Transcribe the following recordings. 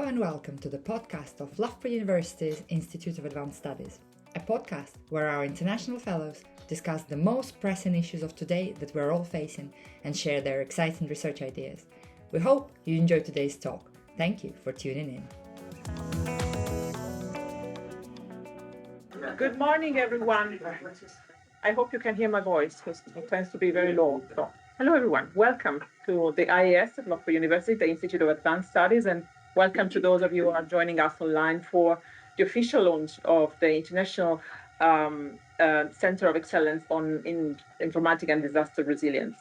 and welcome to the podcast of Loughborough University's Institute of Advanced Studies, a podcast where our international fellows discuss the most pressing issues of today that we're all facing and share their exciting research ideas. We hope you enjoy today's talk. Thank you for tuning in. Good morning, everyone. I hope you can hear my voice because it tends to be very low. So, hello, everyone. Welcome to the IAS at Loughborough University, the Institute of Advanced Studies, and welcome to those of you who are joining us online for the official launch of the International Center of Excellence in Informatic and Disaster Resilience.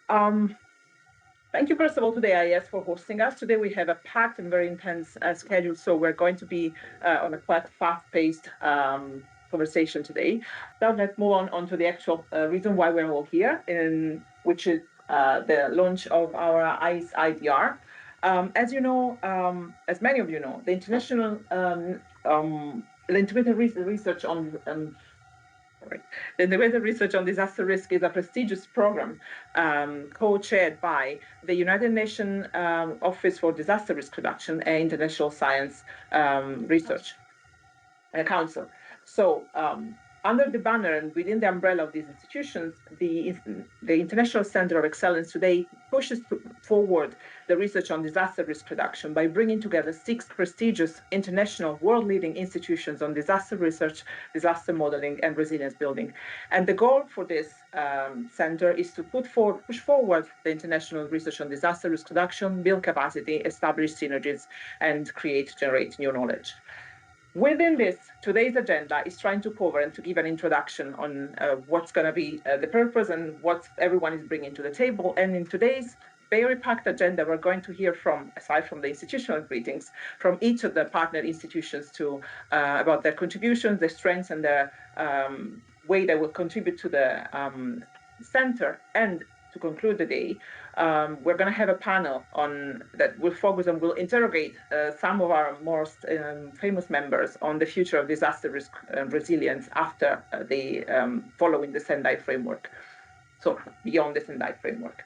Thank you, first of all, to the IAS for hosting us. Today we have a packed and very intense schedule, so we're going to be on a quite fast-paced conversation today. Now let's move on to the actual reason why we're all here, which is the launch of our ICE IDR. As you know, as many of you know, the International the Integrated Research on the Integrated Research on Disaster Risk is a prestigious program co-chaired by the United Nations Office for Disaster Risk Reduction and International Science Research Council. So, under the banner and within the umbrella of these institutions, the International Center of Excellence today pushes forward the research on disaster risk reduction by bringing together 6 prestigious international world-leading institutions on disaster research, disaster modeling, and resilience building. And the goal for this center is to push forward the international research on disaster risk reduction, build capacity, establish synergies, and generate new knowledge. Within this, today's agenda is trying to cover and to give an introduction on what's going to be the purpose and what everyone is bringing to the table. And in today's very packed agenda, we're going to hear from, aside from the institutional greetings, from each of the partner institutions about their contributions, their strengths, and their way they will contribute to the center. And to conclude the day, we're going to have a panel that will focus and will interrogate some of our most famous members on the future of disaster risk resilience after following the Sendai framework. So beyond the Sendai framework.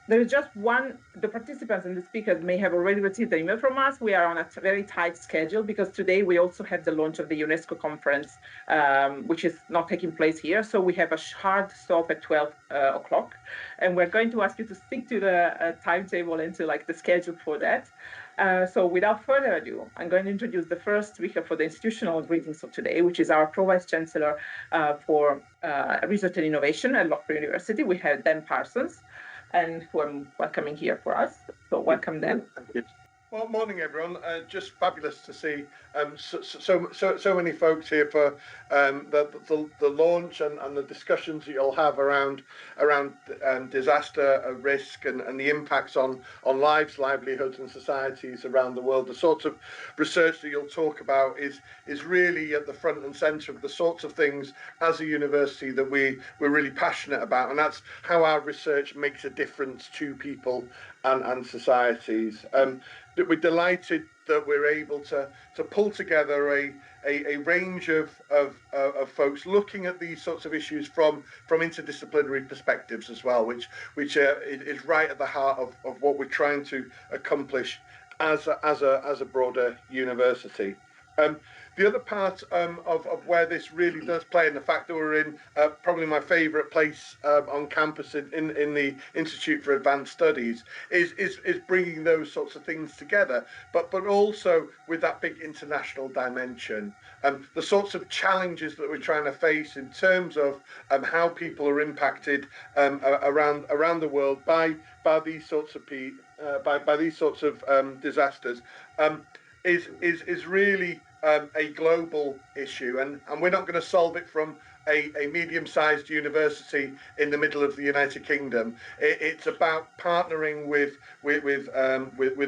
There is just the participants and the speakers may have already received the email from us. We are on a very tight schedule because today we also have the launch of the UNESCO conference, which is not taking place here. So we have a hard stop at 12 o'clock. And we're going to ask you to stick to the timetable and to the schedule for that. So without further ado, I'm going to introduce the first speaker for the institutional greetings of today, which is our Pro-Vice Chancellor for Research and Innovation at Loughborough University. We have Dan Parsons, and who I'm welcoming here for us. So welcome, Dan. Thank you. Well, morning, everyone. Just fabulous to see so many folks here for the launch and the discussions that you'll have around disaster risk and the impacts on lives, livelihoods, and societies around the world. The sorts of research that you'll talk about is really at the front and centre of the sorts of things as a university that we're really passionate about, and that's how our research makes a difference to people and societies. We're delighted that we're able to pull together a range of folks looking at these sorts of issues from interdisciplinary perspectives as well, which is right at the heart of what we're trying to accomplish as a broader university. The other part of where this really does play, and the fact that we're in probably my favourite place on campus in the Institute for Advanced Studies, is bringing those sorts of things together, but also with that big international dimension. The sorts of challenges that we're trying to face in terms of how people are impacted around the world by these sorts of disasters is really a global issue, and we're not going to solve it from a medium-sized university in the middle of the United Kingdom. It's about partnering with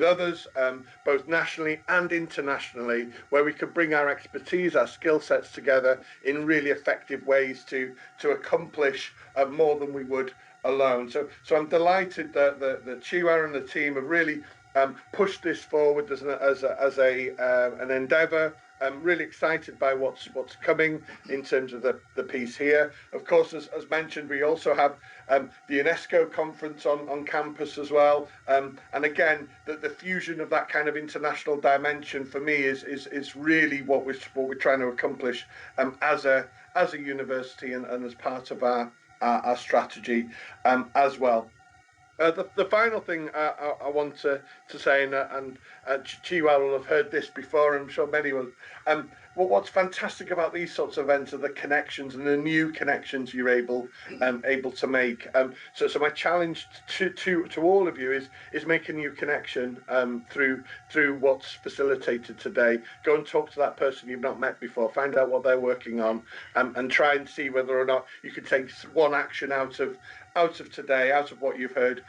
others, both nationally and internationally, where we can bring our expertise, our skill sets together in really effective ways to accomplish more than we would alone. So I'm delighted that the Chiwa and the team have really pushed this forward as an endeavour really excited by what's coming in terms of the piece here. Of course, as mentioned, we also have the UNESCO conference on campus as well. And again, the fusion of that kind of international dimension for me is really what we're trying to accomplish as a university and as part of our strategy as well. The final thing I want to say, and Chiwa will have heard this before, I'm sure many will. What's fantastic about these sorts of events are the connections and the new connections you're able to make. So my challenge to all of you is make a new connection through what's facilitated today. Go and talk to that person you've not met before. Find out what they're working on, and try and see whether or not you can take one action out of today, out of what you've heard,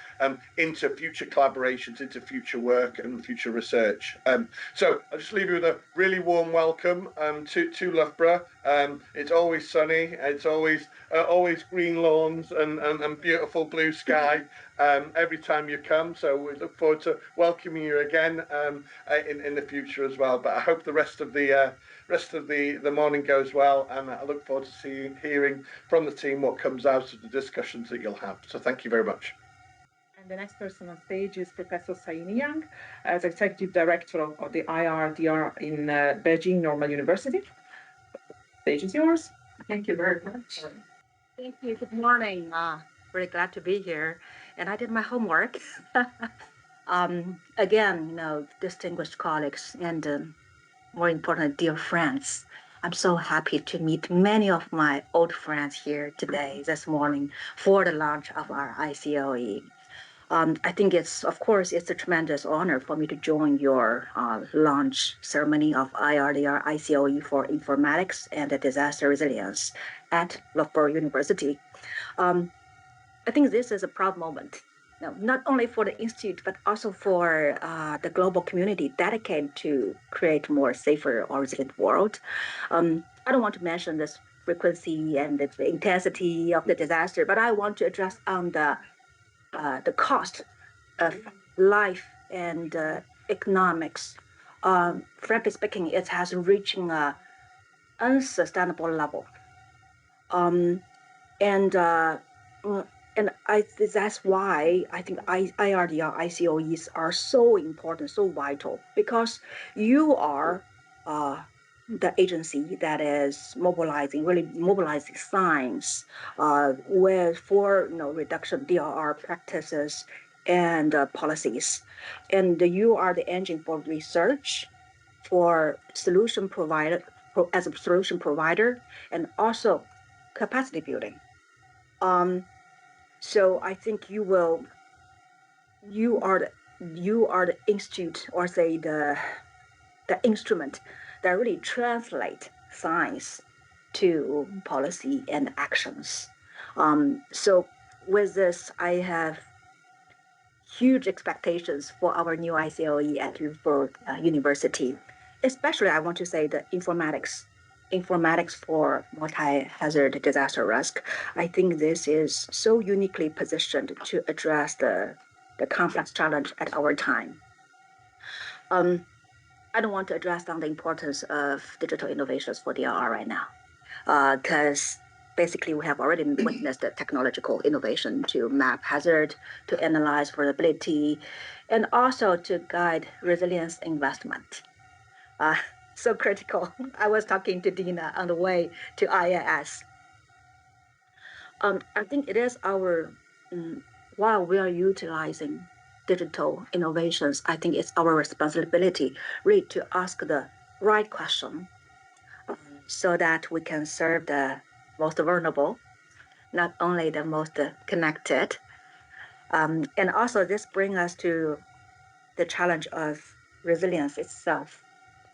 into future collaborations, into future work and future research. So I'll just leave you with a really warm welcome to Loughborough. It's always sunny. It's always green lawns and beautiful blue sky every time you come. So we look forward to welcoming you again in the future as well. But I hope the rest of the morning goes well, and I look forward to hearing from the team what comes out of the discussions that you'll have. So thank you very much. And the next person on stage is Professor Saini Yang, as Executive Director of the IRDR in Beijing Normal University. The stage is yours. Thank you very much. Thank you. Good morning. Really glad to be here. And I did my homework. Again, distinguished colleagues and more important, dear friends. I'm so happy to meet many of my old friends here today, this morning, for the launch of our ICOE. I think it's a tremendous honor for me to join your launch ceremony of IRDR ICOE for Informatics and Disaster Resilience at Loughborough University. I think this is a proud moment, not only for the Institute, but also for the global community dedicated to create more safer or resilient world. I don't want to mention this frequency and the intensity of the disaster, but I want to address on the cost of life and economics. Frankly speaking, it has reached an unsustainable level. That's why I think IRDR ICOEs are so important, so vital, because you are the agency that is really mobilizing science for reduction DRR practices and policies. And you are the engine for research, for solution provider, as a solution provider, and also capacity building. So I think you are the institute, or say the instrument that really translate science to policy and actions. So with this, I have huge expectations for our new ICOE at Loughborough University. Especially, I want to say the informatics for multi-hazard disaster risk. I think this is so uniquely positioned to address the complex challenge at our time. I don't want to address on the importance of digital innovations for DRR right now, because basically we have already witnessed the technological innovation to map hazard, to analyze vulnerability, and also to guide resilience investment. So critical. I was talking to Dina on the way to IIS. I think it is while we are utilizing digital innovations, I think it's our responsibility really to ask the right question so that we can serve the most vulnerable, not only the most connected. And also this brings us to the challenge of resilience itself,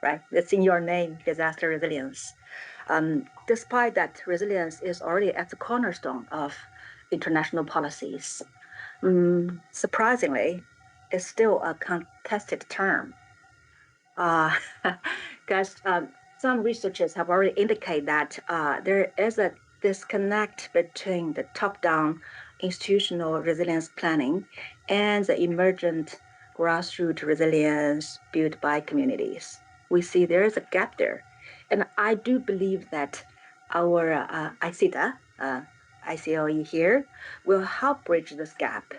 right? It's in your name, disaster resilience. Despite that, resilience is already at the cornerstone of international policies. Surprisingly, it's still a contested term. Because some researchers have already indicated that there is a disconnect between the top-down institutional resilience planning and the emergent grassroots resilience built by communities. We see there is a gap there. And I do believe that our ICITA, ICOE here, will help bridge this gap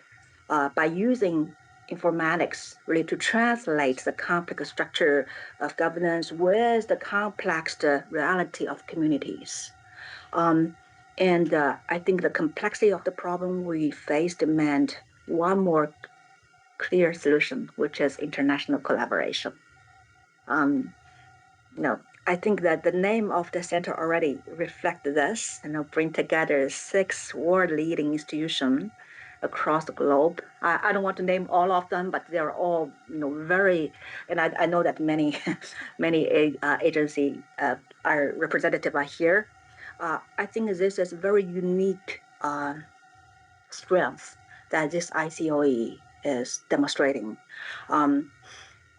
by using informatics really to translate the complex structure of governance with the complex reality of communities. And I think the complexity of the problem we face demand one more clear solution, which is international collaboration. I think that the name of the center already reflects this, bring together 6 world-leading institutions across the globe. I don't want to name all of them, but they're all, very, and I know that many, many agencies are representative are here. I think this is a very unique strength that this ICOE is demonstrating.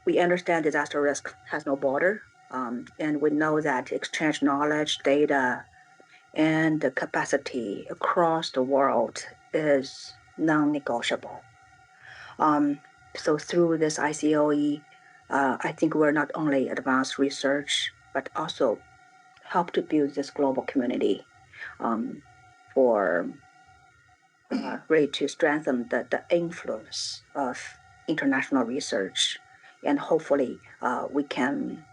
We understand disaster risk has no border, and we know that exchange knowledge, data, and the capacity across the world is non-negotiable. So through this ICOE, I think we're not only advance research, but also help to build this global community for really to strengthen the influence of international research, and hopefully we can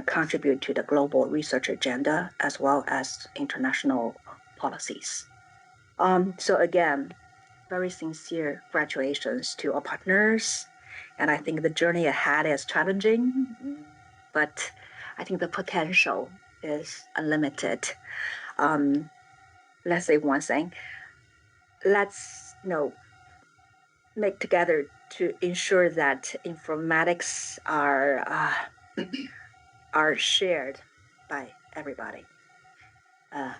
contribute to the global research agenda as well as international policies. So again, very sincere congratulations to our partners, and I think the journey ahead is challenging, but I think the potential is unlimited. Let's say one thing. Let's make together to ensure that informatics are shared by everybody.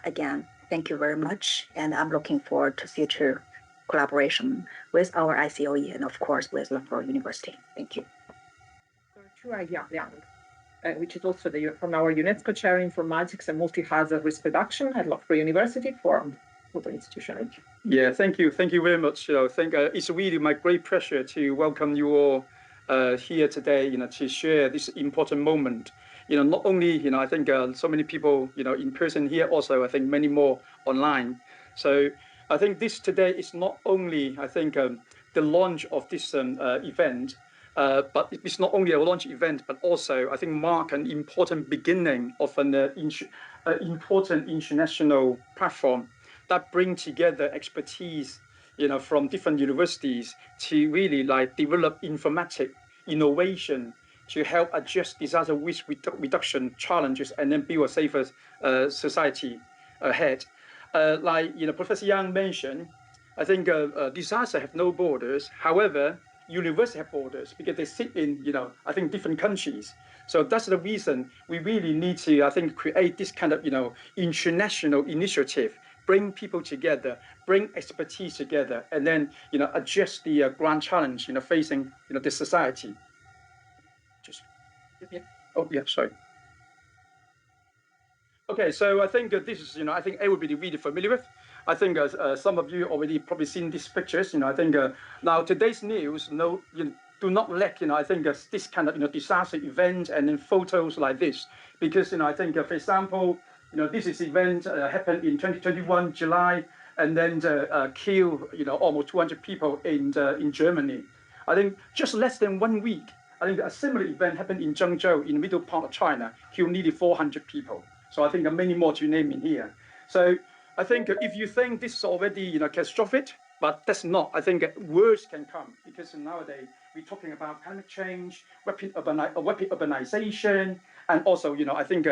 Again, thank you very much, and I'm looking forward to future collaboration with our ICOE and of course with Loughborough University. Thank you. Chuai Yang, which is also from our UNESCO Chair in Informatics and Multi-Hazard Risk Reduction at Loughborough University for the institution. Yeah, thank you very much. It's really my great pleasure to welcome you all here today. To share this important moment. Not only I think so many people in person here, also I think many more online. So I think this today is not only I think the launch of this event, but it's not only a launch event, but also I think mark an important beginning of an important international platform that bring together expertise, from different universities to really develop informatic innovation to help address disaster risk reduction challenges and then build a safer society ahead. Professor Yang mentioned, I think disaster have no borders. However, universities have borders because they sit in, I think different countries. So that's the reason we really need to, I think, create this kind of, international initiative, bring people together, bring expertise together, and then, address the grand challenge, facing, the society. Sorry. Okay, so I think this is, I think everybody really familiar with. I think some of you already probably seen these pictures. I think now today's news, do not lack, I think this kind of, disaster event and then photos like this, because, I think, for example, this is event happened in 2021 July, and then kill, almost 200 people in Germany. I think just less than 1 week, I think a similar event happened in Zhengzhou in the middle part of China, killed nearly 400 people. So I think many more to name in here. So I think if you think this is already catastrophic, but that's not. I think worse can come, because nowadays we're talking about climate change, rapid urbanization, and also I think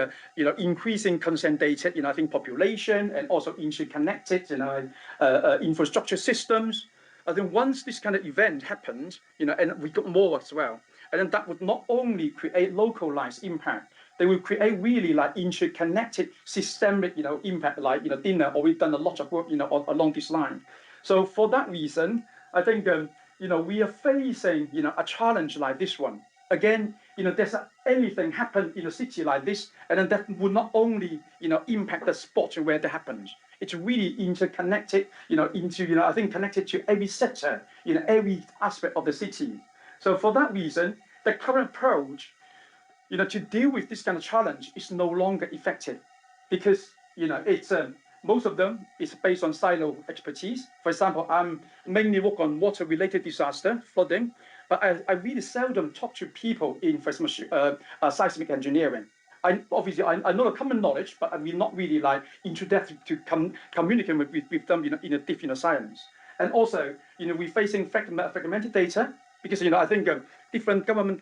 increasing concentrated I think population, and also interconnected infrastructure systems. I think once this kind of event happens, and we got more as well, and then that would not only create localized impact, they will create really interconnected systemic impact, dinner, or we've done a lot of work along this line. So for that reason, I think we are facing a challenge like this one. Again, there's anything happen in a city like this, and then that would not only impact the spot where it happens. It's really interconnected, into I think connected to every sector, every aspect of the city. So for that reason, the current approach, to deal with this kind of challenge is no longer effective because, it's most of them is based on silo expertise. For example, I'm mainly work on water-related disaster, flooding, but I really seldom talk to people in, for example, seismic engineering. I know the common knowledge, but I'm not really like into depth to communicate with them, in a deep, science. And also, we're facing fragmented data because, I think different government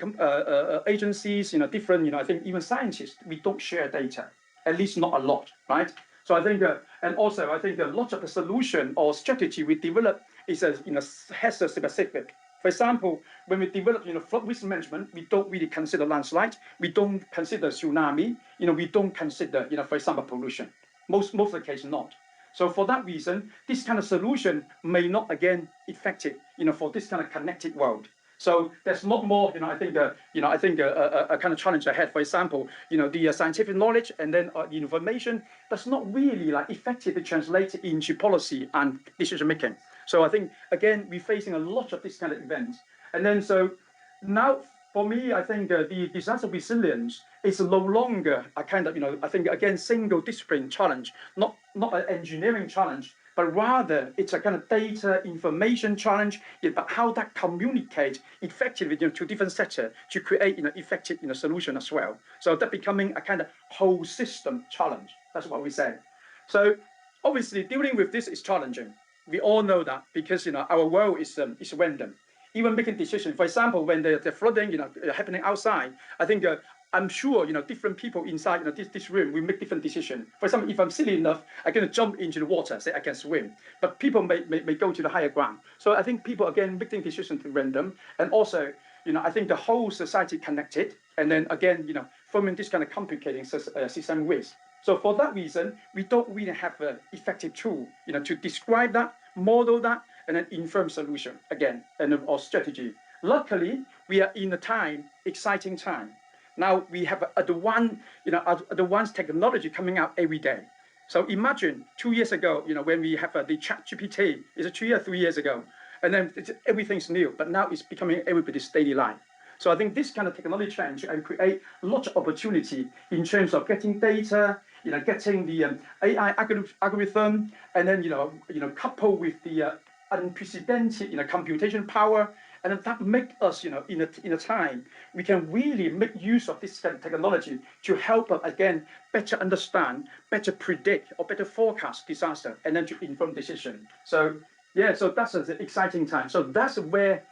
agencies, different, I think even scientists, we don't share data, at least not a lot, right? So I think, and also I think a lot of the solution or strategy we develop is, has a specific. For example, when we develop, flood risk management, we don't really consider landslide, we don't consider tsunami, we don't consider, for example, pollution. Most of the case not. So for that reason, this kind of solution may not again effective, for this kind of connected world. So there's a lot more, I think, a kind of challenge ahead. For example, the scientific knowledge and then information that's not really like effectively translated into policy and decision making. So I think again we're facing a lot of this kind of events. And then so now for me, I think the disaster resilience is no longer a kind of I think again single discipline challenge, not an engineering challenge, but rather it's a kind of data information challenge, but how that communicate effectively to different sectors to create effective solution as well. So that becoming a kind of whole system challenge. That's what we say. So obviously dealing with this is challenging. We all know that because our world is random. Even making decisions, for example, when the flooding happening outside, I think I'm sure different people inside this room will make different decisions. For example, if I'm silly enough, I'm going to jump into the water, say I can swim. But people may go to the higher ground. So I think people again making decisions random, and also I think the whole society connected, and then again forming this kind of complicating system risk. So for that reason, we don't really have an effective tool to describe that, model that, and then inform solution again and or strategy. Luckily, we are in a exciting time. Now we have advanced technology coming out every day. So imagine 2 years ago, when we have the ChatGPT, is it 2 years, 3 years ago, and then everything's new, but now it's becoming everybody's daily life. So I think this kind of technology change and create a lot of opportunity in terms of getting data, getting the AI algorithm, and then coupled with the unprecedented computation power, and that make us in a time we can really make use of this kind of technology to help us again better understand, better predict, or better forecast disaster, and then to inform decision. So yeah, so that's an exciting time. So that's where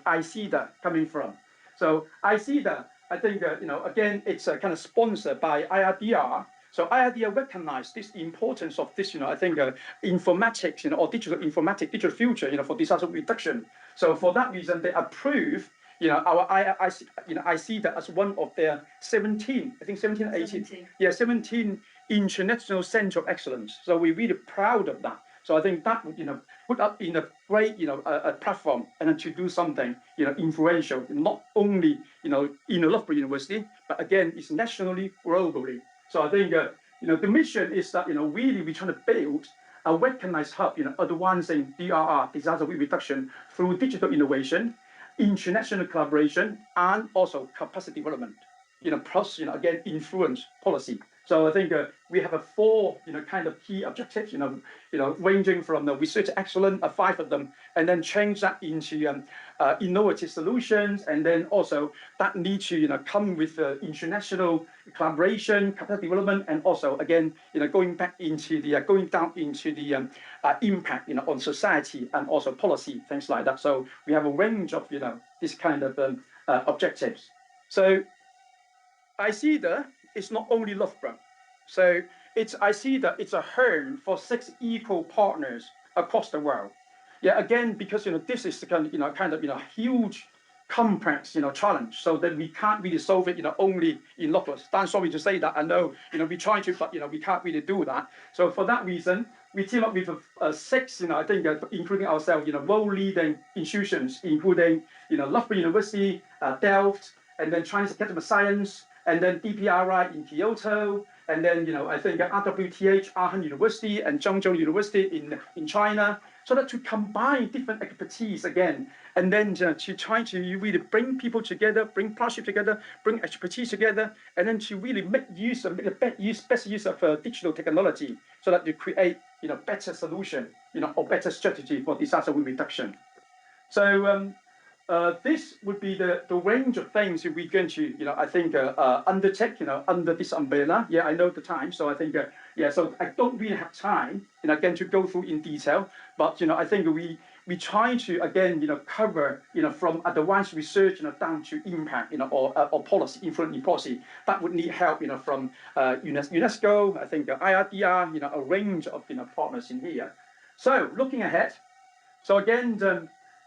I see that coming from. So I see that I think again it's kind of sponsored by IRDR. So IRDR recognized this importance of this, I think informatics, or digital future, for disaster reduction. So for that reason, they approve, I see that as one of their 17, I think 17, 18, 17 international center of excellence. So we're really proud of that. So I think that would, put up in a great, a platform and then to do something, influential, not only, in Loughborough University, but again, it's nationally, globally. So I think, the mission is that, really we're trying to build a recognized hub, advancing DRR, disaster risk reduction, through digital innovation, international collaboration, and also capacity development, plus, again, influence policy. So I think we have a 4, kind of key objectives, ranging from the research excellence, 5 of them, and then change that into innovative solutions, and then also that need to, come with international collaboration, capacity development, and also again, going down into the impact, on society and also policy, things like that. So we have a range of, this kind of objectives. So I see that it's not only Loughborough. So I see that it's a home for 6 equal partners across the world. Yeah, again, because this is the kind of huge, complex challenge. So that we can't really solve it only in Loughborough. I'm sorry to say that. I know we try to, but we can't really do that. So for that reason, we team up with 6, I think, including ourselves, world-leading institutions, including Loughborough University, Delft, and then Chinese Academy of Science, and then DPRI in Kyoto, and then I think RWTH, Aachen University, and Zhengzhou University in China, so that to combine different expertise again, and then to try to really bring people together, bring partnership together, bring expertise together, and then to really make the best use of digital technology, so that you create better solution, or better strategy for disaster risk reduction. So this would be the range of things we're going to, I think, undertake, under this umbrella. Yeah, I know the time, so I think, so I don't really have time, again, to go through in detail, but, I think we try to, again, cover, from advanced research, down to impact, or policy, influencing policy. That would need help, from UNESCO, I think, IRDR, a range of, partners in here. So looking ahead, so again,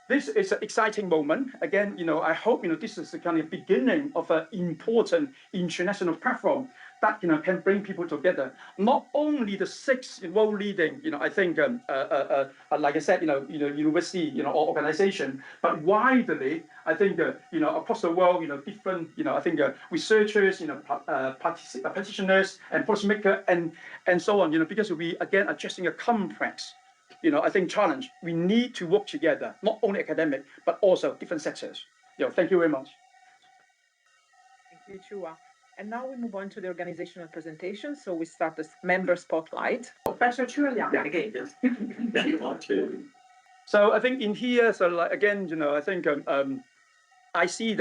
this is an exciting moment. Again, I hope this is the kind of beginning of an important international platform that can bring people together. Not only the 6 world-leading, I think, like I said, university, or organization, but widely, I think, across the world, different, I think, researchers, practitioners, and policymakers, and so on, because we again addressing a complex, I think challenge. We need to work together, not only academic, but also different sectors. Thank you very much. Thank you, Chua. And now we move on to the organizational presentation. So we start the member spotlight. Professor Chua Liang. So I think in here, so like, again, I think I see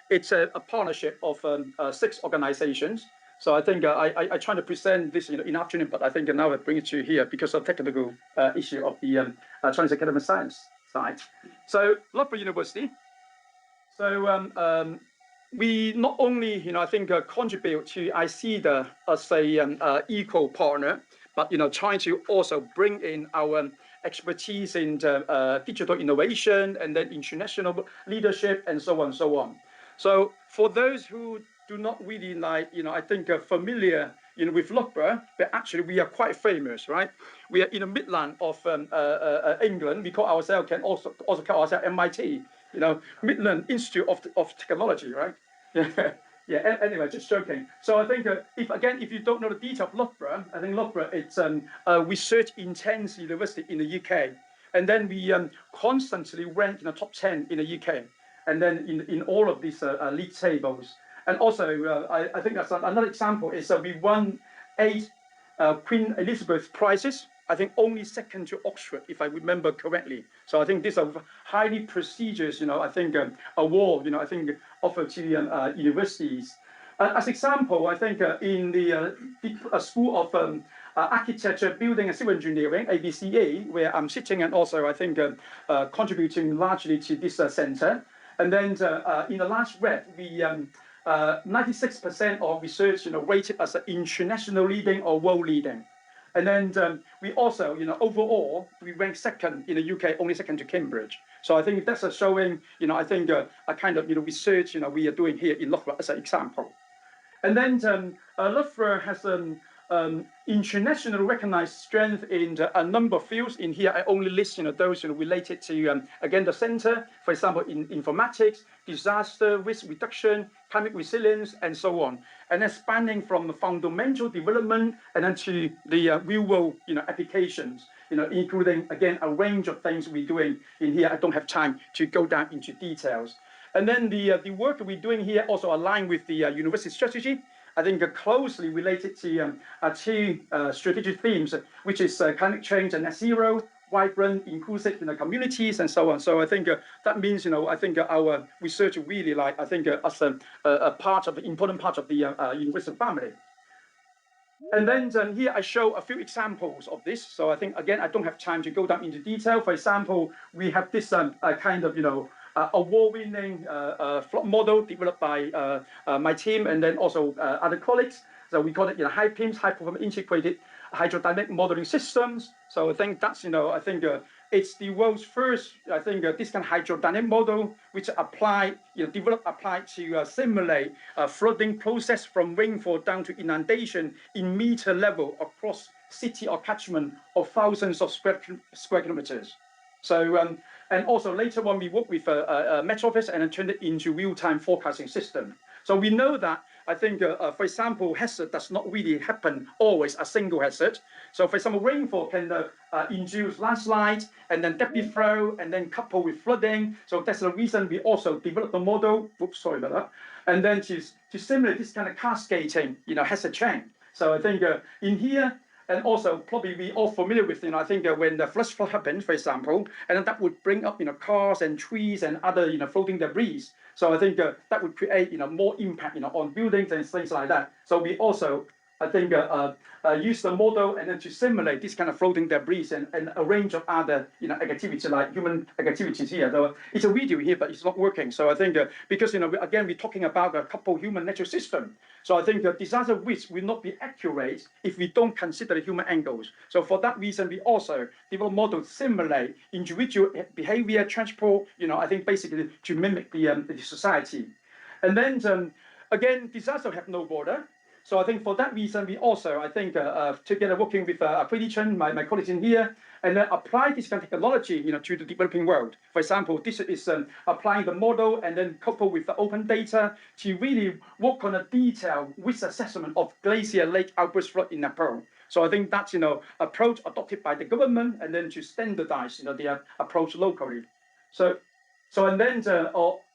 it's a partnership of 6 organizations. So I think I try to present this in afternoon, but I think now I bring it to you here because of technical issue of the Chinese Academy of Science side. So Loughborough University. So we not only, I think, contribute to ICEDA as a equal partner, but trying to also bring in our expertise in digital innovation and then international leadership and so on and so on. So for those who do not really I think familiar, with Loughborough, but actually we are quite famous, right? We are in the Midland of England. We call ourselves, can also call ourselves MIT, Midland Institute of Technology, right? Yeah. Anyway, just joking. So I think if you don't know the detail of Loughborough, I think Loughborough it's a research intense university in the UK, and then we constantly rank in the top 10 in the UK, and then in all of these league tables. And also, I think that's another example is we won 8 Queen Elizabeth prizes. I think only second to Oxford, if I remember correctly. So I think these are highly prestigious, I think award, I think offered to universities. As example, I think in the School of Architecture, Building and Civil Engineering, ABCA, where I'm sitting, and also I think contributing largely to this center. And then in the last rep, we 96% of research, rated as an international leading or world leading. And then we also, overall, we rank second in the UK, only second to Cambridge. So I think that's showing, I think a kind of, research, we are doing here in Loughborough as an example. And then Loughborough has internationally recognized strength in a number of fields. In here, I only list those related to again the center, for example, in informatics, disaster risk reduction, climate resilience, and so on. And then spanning from the fundamental development and then to the real world applications, including again a range of things we're doing in here. I don't have time to go down into details. And then the work we're doing here also aligned with the university strategy. I think closely related to 2 strategic themes, which is climate change and net zero, vibrant, inclusive communities, and so on. So I think that means, I think our research really as a part of the important part of the university family. And then here I show a few examples of this. So I think, again, I don't have time to go down into detail. For example, we have this kind of, award-winning flood model developed by my team and then also other colleagues. So we call it HyPIMS, high performance integrated hydrodynamic modeling systems. So I think that's I think it's the world's first this kind of hydrodynamic model which applied to simulate flooding process from rainfall down to inundation in meter level across city or catchment of thousands of square kilometers. So and also later on we work with Met Office and turned it into real-time forecasting system. So we know that I think, for example, hazard does not really happen always a single hazard. So, for example, rainfall can induce landslide and then debris flow and then coupled with flooding. So that's the reason we also developed the model. Oops, sorry about that. And then to simulate this kind of cascading, hazard chain. So I think in here, and also probably we all familiar with, I think when the flash flood happens, for example, and then that would bring up, cars and trees and other, floating debris. So I think that would create, more impact, on buildings and things like that. So we also, I think, use the model and then to simulate this kind of floating debris and a range of other, activities like human activities here. So it's a video here, but it's not working. So I think because, again, we're talking about a couple human natural system. So I think the disaster risk will not be accurate if we don't consider the human angles. So for that reason, we also develop models to simulate individual behavior, transport, I think basically to mimic the society. And then, again, disaster have no border. So I think for that reason, we also, I think, together working with Preeti Chen, my colleagues in here, and then apply this kind of technology, to the developing world. For example, this is applying the model and then coupled with the open data to really work on a detailed risk assessment of glacier lake outburst flood in Nepal. So I think that's, approach adopted by the government and then to standardize, the approach locally. So and then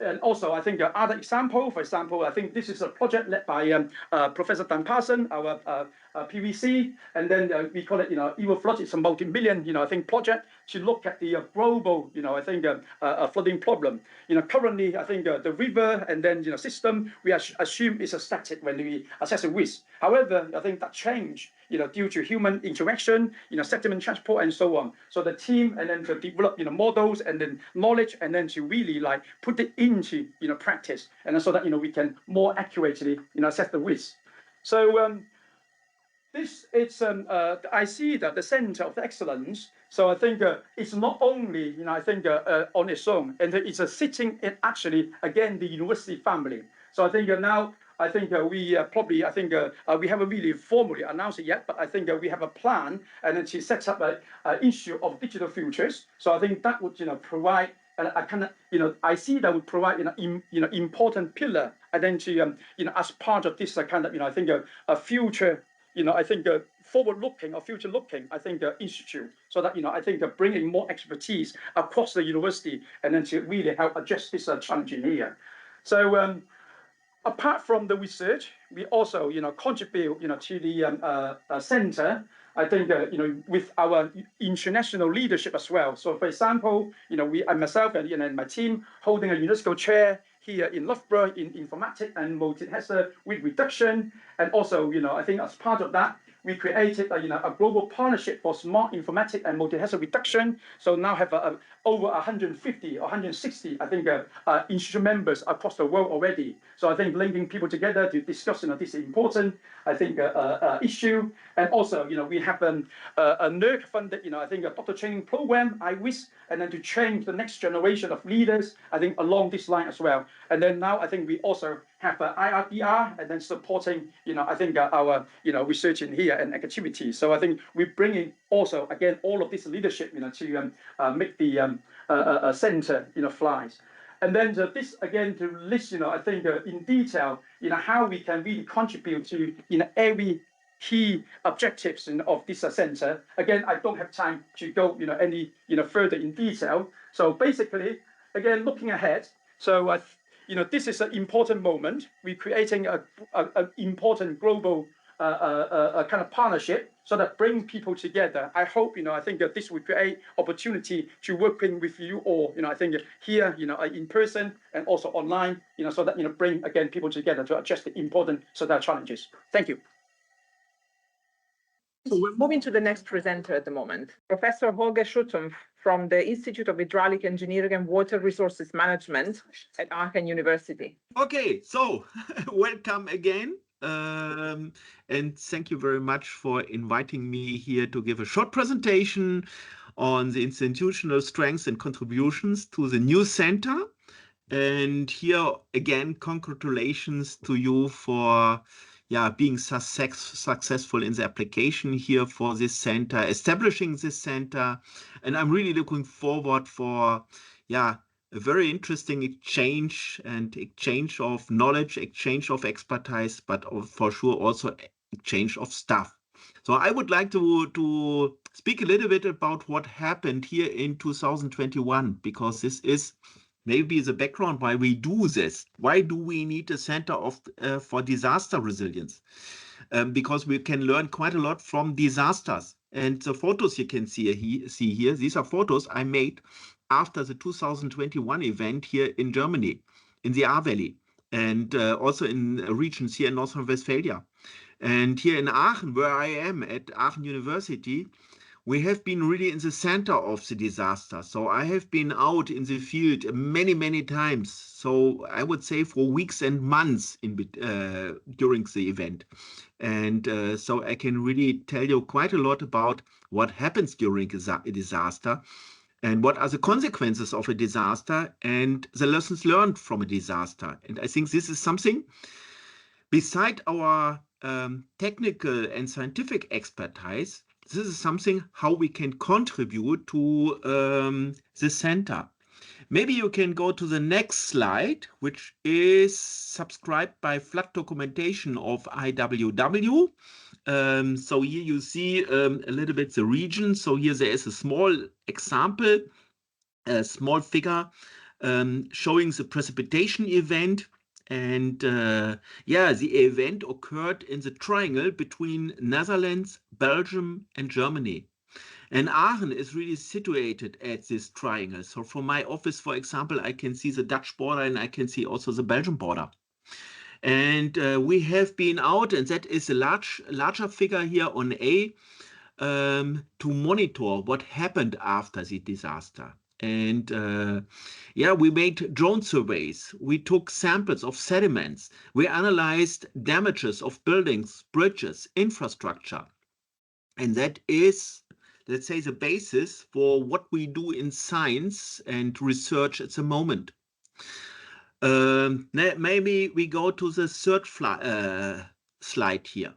and also I think other example, for example, I think this is a project led by Professor Dan Parson, our PVC, and then we call it EvoFlood. It's a multi-million I think project to look at the global I think flooding problem. Currently I think the river and then system we assume is a static when we assess the risk. However, I think that change due to human interaction, sediment transport and so on. So the team and then to develop models and then knowledge and then to really like put it into practice and then so that we can more accurately assess the risk. So this is I see that the Center of Excellence. So I think it's not only I think on its own, and it's sitting in actually again the university family. So I think now. I think we probably, I think we haven't really formally announced it yet, but I think we have a plan and then to set up an issue of digital futures. So I think that would, provide a kind of, I see that would provide, important pillar and then to, as part of this kind of, I think a future, I think forward-looking or future-looking, I think institute, so that I think bringing more expertise across the university and then to really help address this challenge in here. So. Apart from the research, we also, contribute, to the center. I think, with our international leadership as well. So, for example, I myself and my team holding a UNESCO chair here in Loughborough in informatics and multi-hazard risk reduction, and also, I think as part of that. We created a global partnership for smart informatics and multi-hazard reduction. So now have over 150 or 160, I think, institute members across the world already. So I think linking people together to discuss this important, I think, issue. And also, we have a NERC-funded, I think, a doctor training program, IWIS, and then to train the next generation of leaders, I think, along this line as well. And then now I think we also have IRDR and then supporting, I think our, research in here and activities. So I think we're bringing also, again, all of this leadership, to make the center, flies. And then this, again, to list, I think in detail, how we can really contribute to, every key objectives of this center. Again, I don't have time to go, any, further in detail. So basically, again, looking ahead, so this is an important moment. We're creating an important global kind of partnership so that bring people together. I hope, I think that this will create opportunity to working with you all, I think here, in person and also online, so that, bring, again, people together to address the important social challenges. Thank you. So we're moving to the next presenter at the moment, Professor Holger Schutum from the Institute of Hydraulic Engineering and Water Resources Management at Aachen University. Okay, so welcome again. And thank you very much for inviting me here to give a short presentation on the institutional strengths and contributions to the new center. And here again, congratulations to you for being successful in the application here for this center, establishing this center. And I'm really looking forward for a very interesting exchange of knowledge, exchange of expertise, but for sure also exchange of stuff. So I would like to speak a little bit about what happened here in 2021, because this is maybe the background why we do this. Why do we need a center for disaster resilience? Because we can learn quite a lot from disasters. And the photos you can see here, these are photos I made after the 2021 event here in Germany, in the Ahr Valley, and also in regions here in North Rhine-Westphalia. And here in Aachen, where I am at Aachen University, we have been really in the center of the disaster. So I have been out in the field many, many times. So I would say for weeks and months during the event. And so I can really tell you quite a lot about what happens during a disaster and what are the consequences of a disaster and the lessons learned from a disaster. And I think this is something, beside our technical and scientific expertise, this is something how we can contribute to the center. Maybe you can go to the next slide, which is subscribed by Flood Documentation of IWW. So here you see a little bit the region. So here there is a small example, a small figure showing the precipitation event. And yeah, the event occurred in the triangle between Netherlands, Belgium, and Germany. And Aachen is really situated at this triangle. So from my office, for example, I can see the Dutch border and I can see also the Belgian border. And we have been out, and that is a larger figure here on A, to monitor what happened after the disaster. And yeah, we made drone surveys. We took samples of sediments. We analyzed damages of buildings, bridges, infrastructure. And that is, let's say, the basis for what we do in science and research at the moment. Maybe we go to the third slide here.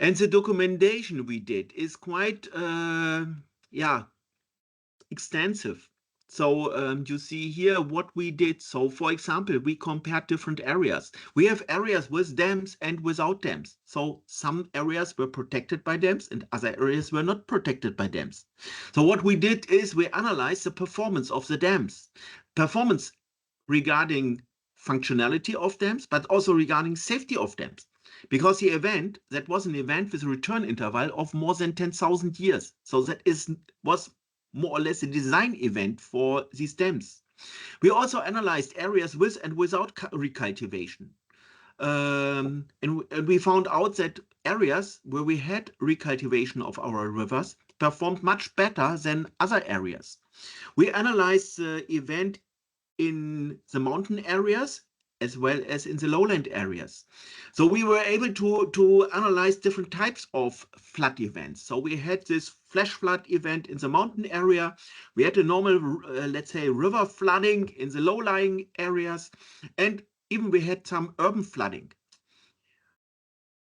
And the documentation we did is quite, yeah, extensive. So you see here what we did. So for example, we compared different areas. We have areas with dams and without dams. So some areas were protected by dams and other areas were not protected by dams. So what we did is we analyzed the performance of the dams. Performance regarding functionality of dams, but also regarding safety of dams. Because the event, that was an event with a return interval of more than 10,000 years. So that was more or less a design event for these dams. We also analyzed areas with and without recultivation. And we found out that areas where we had recultivation of our rivers performed much better than other areas. We analyzed the event in the mountain areas as well as in the lowland areas. So we were able to analyze different types of flood events. So we had this flash flood event in the mountain area. We had a normal, let's say, river flooding in the low-lying areas. And even we had some urban flooding.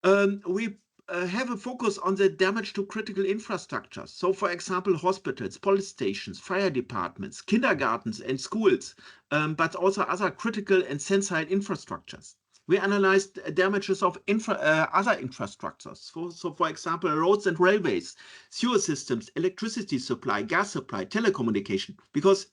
We have a focus on the damage to critical infrastructure. So for example, hospitals, police stations, fire departments, kindergartens and schools, but also other critical and sensitive infrastructures. We analyzed damages of other infrastructures. So for example, roads and railways, sewer systems, electricity supply, gas supply, telecommunication, because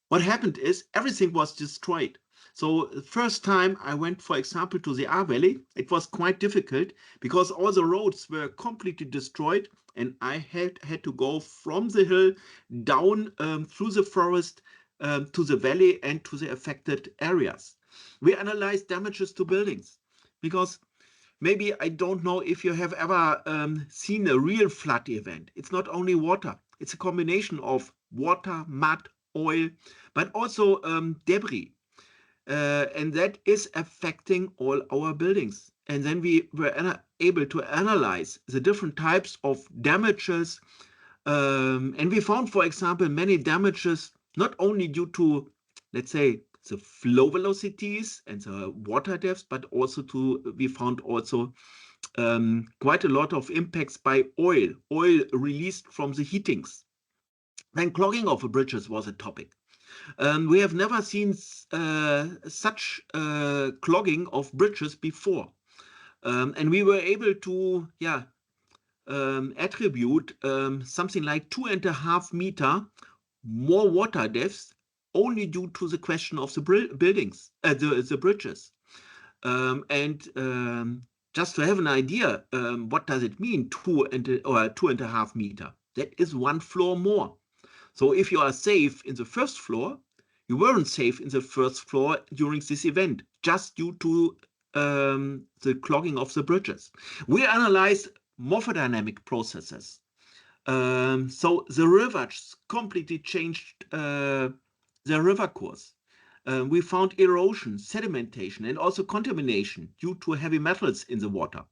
what happened is everything was destroyed. So the first time I went, for example, to the Ahr Valley, it was quite difficult because all the roads were completely destroyed and I had to go from the hill down through the forest to the valley and to the affected areas. We analyzed damages to buildings because maybe I don't know if you have ever seen a real flood event. It's not only water. It's a combination of water, mud, oil, but also debris. And that is affecting all our buildings. And then we were able to analyze the different types of damages. And we found, for example, many damages, not only due to, let's say, the flow velocities and the water depths, but also we found also quite a lot of impacts by oil released from the heatings. Then clogging of the bridges was a topic. We have never seen such clogging of bridges before. And we were able to attribute something like 2.5 meter more water depths only due to the question of the buildings, the bridges. Just to have an idea, what does it mean, 2.5 meter? That is 1 floor more. So if you are safe in the first floor, you weren't safe in the first floor during this event, just due to the clogging of the bridges. We analyzed morphodynamic processes. So the rivers completely changed their river course. We found erosion, sedimentation, and also contamination due to heavy metals in the water.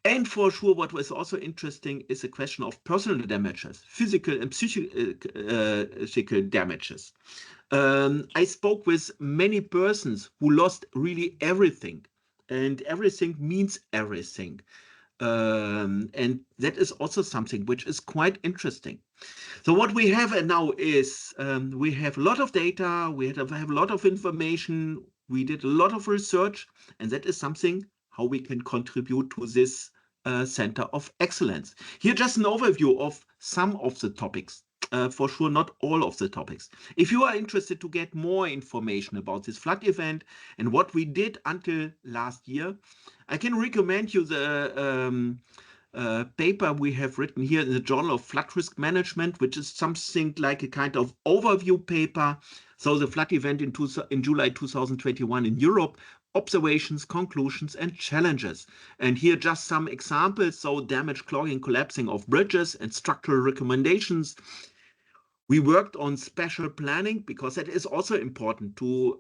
And for sure, what was also interesting is the question of personal damages, physical and psychical damages. I spoke with many persons who lost really everything, and everything means everything. And that is also something which is quite interesting. So what we have now is we have a lot of data, we have a lot of information, we did a lot of research, and that is something how we can contribute to this Center of Excellence. Here just an overview of some of the topics. For sure, not all of the topics. If you are interested to get more information about this flood event and what we did until last year, I can recommend you the paper we have written here in the Journal of Flood Risk Management, which is something like a kind of overview paper. So the flood event in July 2021 in Europe, observations, conclusions, and challenges. And here just some examples. So damage, clogging, collapsing of bridges and structural recommendations. We worked on special planning because that is also important to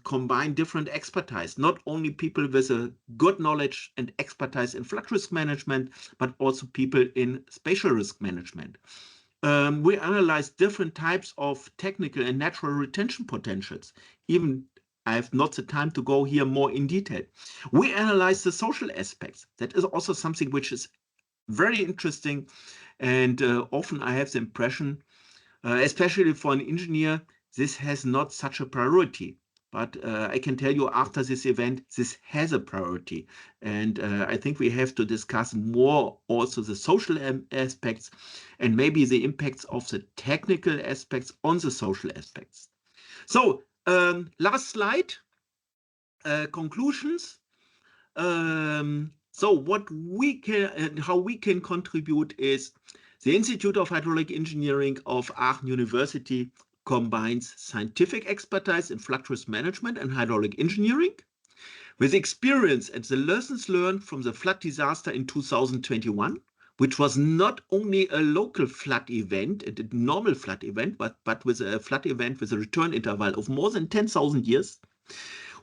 combine different expertise, not only people with a good knowledge and expertise in flood risk management, but also people in spatial risk management. We analyzed different types of technical and natural retention potentials. Even I have not the time to go here more in detail. We analyzed the social aspects. That is also something which is very interesting. And often I have the impression, especially for an engineer, this has not such a priority. But I can tell you after this event, this has a priority. And I think we have to discuss more also the social aspects and maybe the impacts of the technical aspects on the social aspects. So last slide, conclusions. So what we can and how we can contribute is the Institute of Hydraulic Engineering of Aachen University combines scientific expertise in flood risk management and hydraulic engineering with experience and the lessons learned from the flood disaster in 2021, which was not only a local flood event, a normal flood event, but with a flood event with a return interval of more than 10,000 years,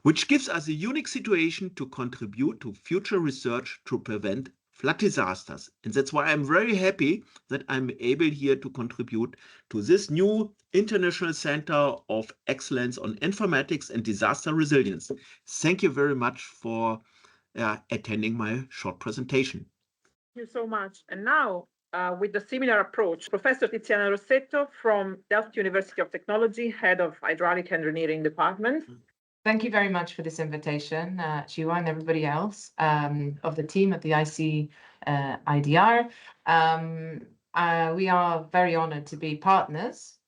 which gives us a unique situation to contribute to future research to prevent flood disasters. And that's why I'm very happy that I'm able here to contribute to this new International Center of Excellence on Informatics and Disaster Resilience. Thank you very much for attending my short presentation. Thank you so much. And now, with a similar approach, Professor Tiziana Rossetto from Delft University of Technology, Head of Hydraulic Engineering Department. Thank you very much for this invitation, Jiwa and everybody else of the team at the ICIDR. We are very honored to be partners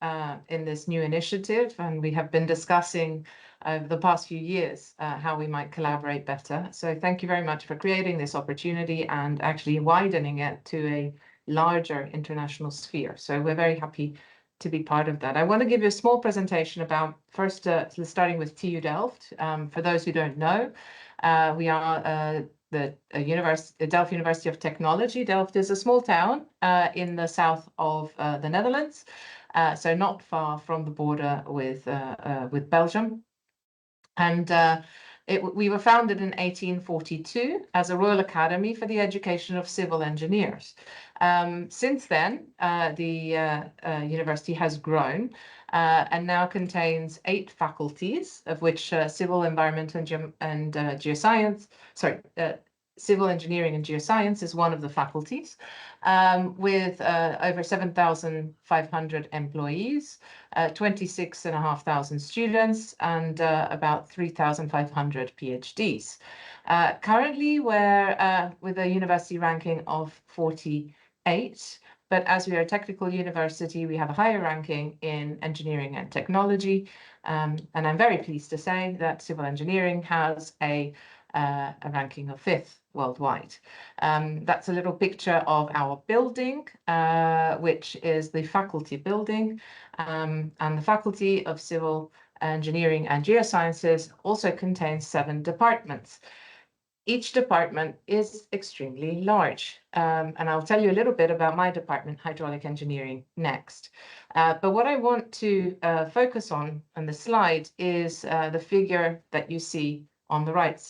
in this new initiative, and we have been discussing over the past few years how we might collaborate better. So thank you very much for creating this opportunity and actually widening it to a larger international sphere. So we're very happy to be part of that. I want to give you a small presentation about first starting with TU Delft. For those who don't know, we are the Delft University of Technology. Delft is a small town in the south of the Netherlands, so not far from the border with Belgium. And we were founded in 1842 as a Royal Academy for the Education of Civil Engineers. Since then, the university has grown and now contains 8 faculties, of which civil, environmental, and geoscience, Civil Engineering and Geoscience is one of the faculties, with over 7,500 employees, 26,500 students, and about 3,500 PhDs. Currently, we're with a university ranking of 48, but as we are a technical university, we have a higher ranking in engineering and technology. And I'm very pleased to say that civil engineering has a ranking of 5th worldwide. That's a little picture of our building, which is the faculty building. And the Faculty of Civil Engineering and Geosciences also contains 7 departments. Each department is extremely large. And I'll tell you a little bit about my department, hydraulic engineering, next. But what I want to focus on the slide is the figure that you see on the right,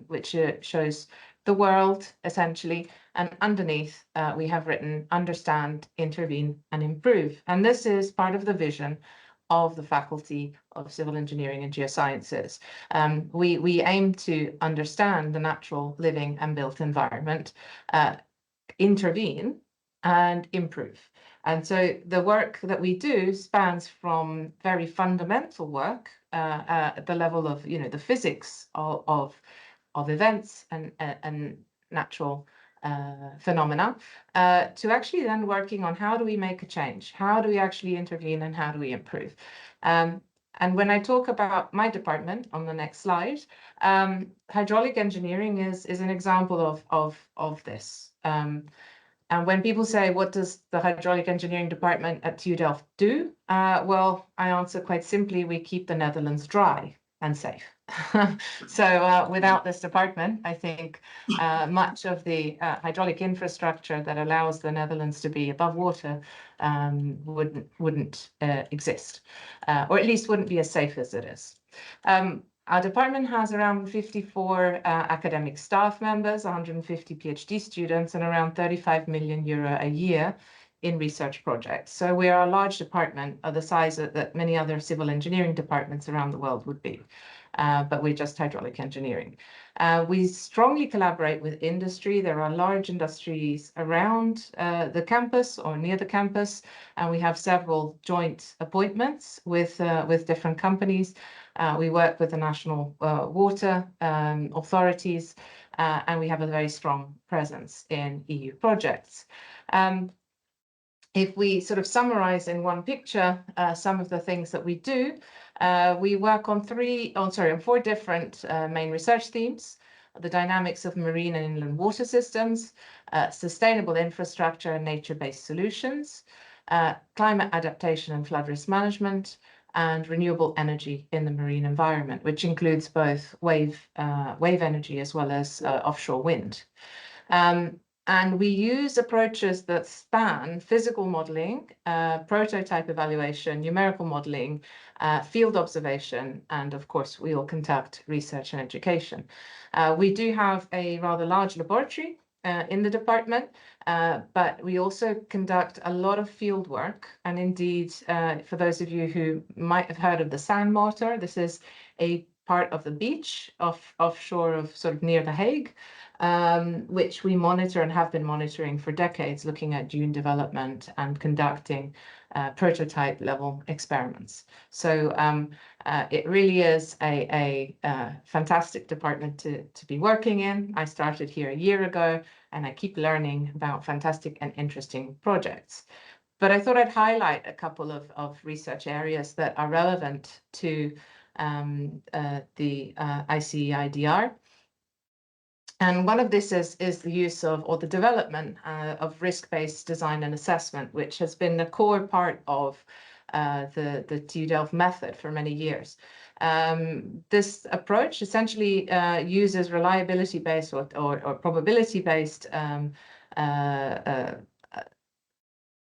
which shows the world, essentially. And underneath, we have written, understand, intervene, and improve. And this is part of the vision of the Faculty of Civil Engineering and Geosciences. We aim to understand the natural, living, and built environment, intervene, and improve. And so the work that we do spans from very fundamental work at the level of, the physics of events and natural phenomena, to actually then working on how do we make a change, how do we actually intervene, and how do we improve. And when I talk about my department on the next slide, hydraulic engineering is an example of this. And when people say, what does the hydraulic engineering department at TU Delft do? Well, I answer quite simply, we keep the Netherlands dry and safe. So without this department, I think much of the hydraulic infrastructure that allows the Netherlands to be above water wouldn't exist, or at least wouldn't be as safe as it is. Our department has around 54 academic staff members, 150 PhD students, and around 35 million euro a year in research projects. So we are a large department of the size that many other civil engineering departments around the world would be. But we're just hydraulic engineering. We strongly collaborate with industry. There are large industries around the campus or near the campus, and we have several joint appointments with different companies. We work with the national water authorities, and we have a very strong presence in EU projects. If we sort of summarize in one picture some of the things that we do, we work on 4 different main research themes: the dynamics of marine and inland water systems, sustainable infrastructure and nature-based solutions, climate adaptation and flood risk management, and renewable energy in the marine environment, which includes both wave energy as well as offshore wind. And we use approaches that span physical modeling, prototype evaluation, numerical modeling, field observation, and of course, we will conduct research and education. We do have a rather large laboratory in the department, but we also conduct a lot of field work. And indeed, for those of you who might have heard of the sand mortar, this is a part of the beach offshore of sort of near The Hague, which we monitor and have been monitoring for decades, looking at dune development and conducting prototype level experiments. So it really is a fantastic department to be working in. I started here a year ago, and I keep learning about fantastic and interesting projects. But I thought I'd highlight a couple of research areas that are relevant to the ICE-IDR. And one of this is the use of, or the development of risk-based design and assessment, which has been a core part of the TU Delft method for many years. This approach essentially uses reliability-based or probability-based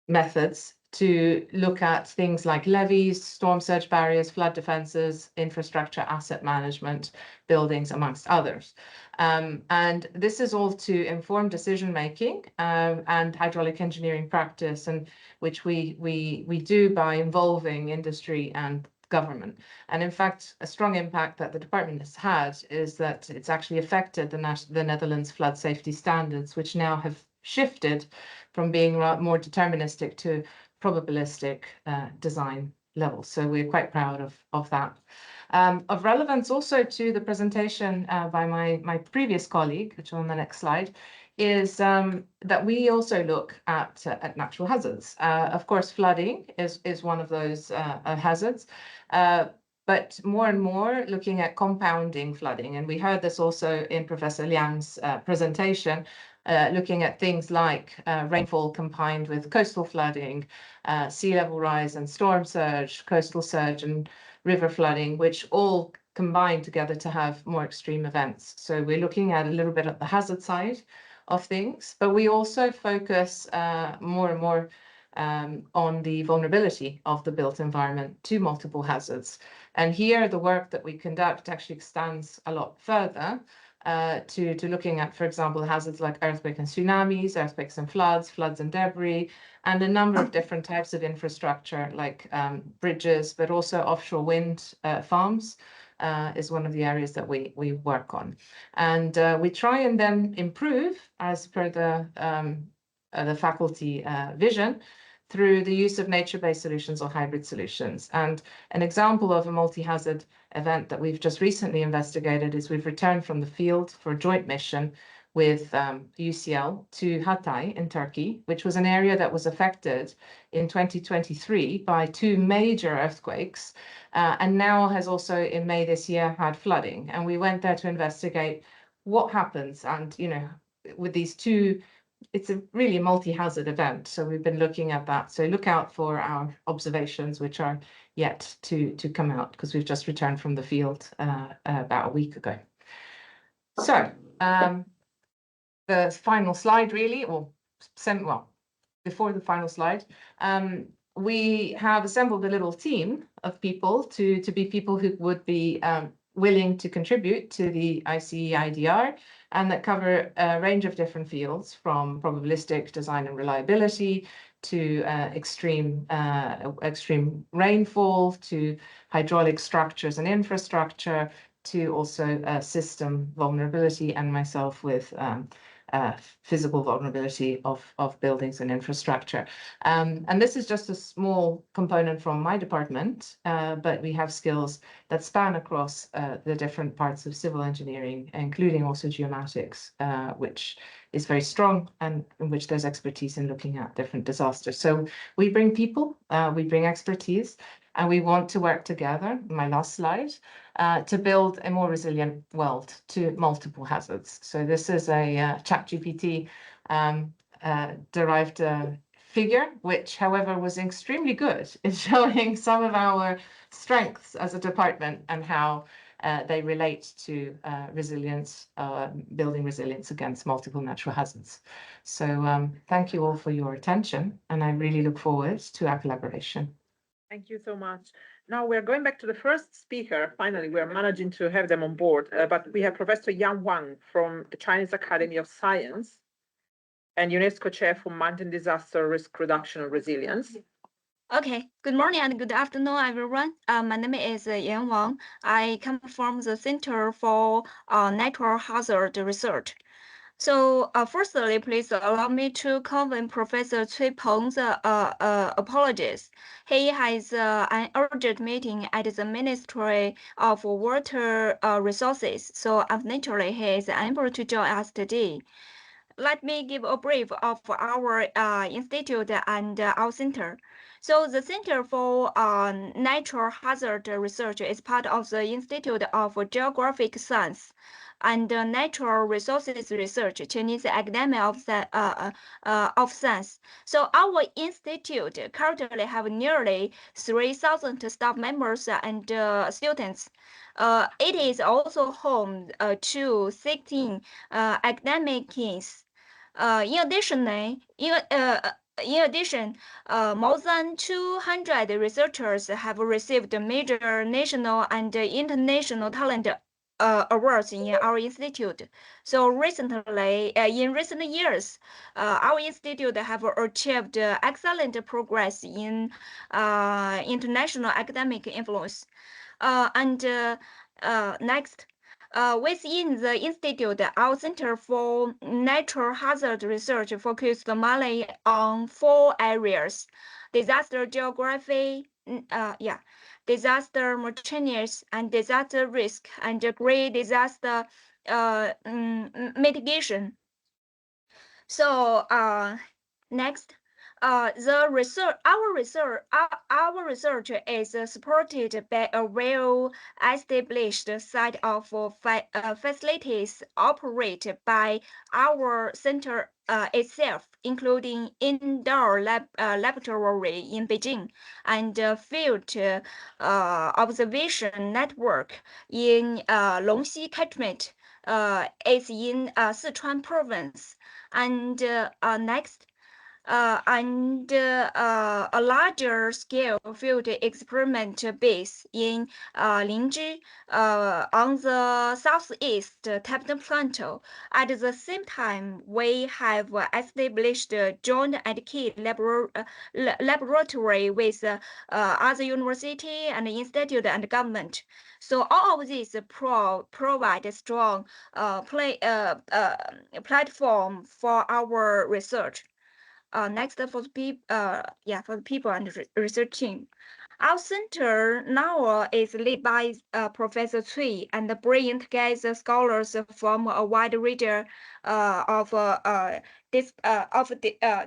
methods to look at things like levees, storm surge barriers, flood defenses, infrastructure, asset management, buildings, amongst others. And this is all to inform decision-making and hydraulic engineering practice, and which we do by involving industry and government. And in fact, a strong impact that the department has had is that it's actually affected the Netherlands flood safety standards, which now have shifted from being more deterministic to probabilistic design levels. So we're quite proud of that. Of relevance also to the presentation by my previous colleague, which is on the next slide, is that we also look at natural hazards. Of course, flooding is one of those hazards, but more and more looking at compounding flooding. And we heard this also in Professor Liang's presentation, looking at things like rainfall combined with coastal flooding, sea level rise and storm surge, coastal surge and river flooding, which all combine together to have more extreme events. So we're looking at a little bit at the hazard side of things, but we also focus more and more on the vulnerability of the built environment to multiple hazards. And here the work that we conduct actually extends a lot further to looking at, for example, hazards like earthquake and tsunamis, earthquakes and floods and debris, and a number of different types of infrastructure like bridges, but also offshore wind farms is one of the areas that we work on. And we try and then improve, as per the faculty vision, through the use of nature-based solutions or hybrid solutions. And an example of a multi-hazard event that we've just recently investigated is we've returned from the field for a joint mission with UCL to Hatay in Turkey, which was an area that was affected in 2023 by 2 major earthquakes, and now has also in May this year had flooding. And we went there to investigate what happens. And, you know, with these 2, it's a really multi-hazard event. So we've been looking at that. So look out for our observations, which are yet to come out because we've just returned from the field about a week ago. So the final slide really, well, before the final slide, we have assembled a little team of people to be people who would be willing to contribute to the ICE IDR, and that cover a range of different fields, from probabilistic design and reliability to extreme rainfall, to hydraulic structures and infrastructure, to also system vulnerability, and myself with physical vulnerability of buildings and infrastructure. And this is just a small component from my department, but we have skills that span across the different parts of civil engineering, including also geomatics, which is very strong and in which there's expertise in looking at different disasters. So we bring people, we bring expertise, and we want to work together, my last slide, to build a more resilient world to multiple hazards. So this is a ChatGPT derived figure, which, however, was extremely good in showing some of our strengths as a department and how they relate to resilience, building resilience against multiple natural hazards. So thank you all for your attention, and I really look forward to our collaboration. Thank you so much. Now we're going back to the first speaker. Finally, we're managing to have them on board, but we have Professor Yan Wang from the Chinese Academy of Science and UNESCO Chair for Mountain Disaster Risk Reduction and Resilience. Okay, good morning and good afternoon, everyone. My name is Yan Wang. I come from the Center for Natural Hazard Research. So firstly, please allow me to convey Professor Cui Peng's apologies. He has an urgent meeting at the Ministry of Water Resources, so unfortunately he is unable to join us today. Let me give a brief of our institute and our center. So the Center for Natural Hazard Research is part of the Institute of Geographic Science and Natural Resources Research, Chinese Academy of Science. So our institute currently have nearly 3,000 staff members and students. It is also home to 16 academics. In addition, more than 200 researchers have received major national and international talent awards in our institute. So recently, in recent years, our institute have achieved excellent progress in international academic influence. Next, within the institute, our Center for Natural Hazard Research focused mainly on 4 areas: disaster geography, disaster mechanics, and disaster risk, and great disaster mitigation. So next, our research is supported by a well-established set of facilities operated by our center itself, including indoor laboratory in Beijing and field observation network in Longxi catchment. Is in Sichuan province, and next. A larger scale field experiment base in Linzhi on the southeast Tibetan Plateau. At the same time, we have established a joint and key laboratory with other university and institute and government. So all of these provide a strong platform for our research. Next for the people and research team. Our center now is led by Professor Cui and bringing together scholars from a wide range of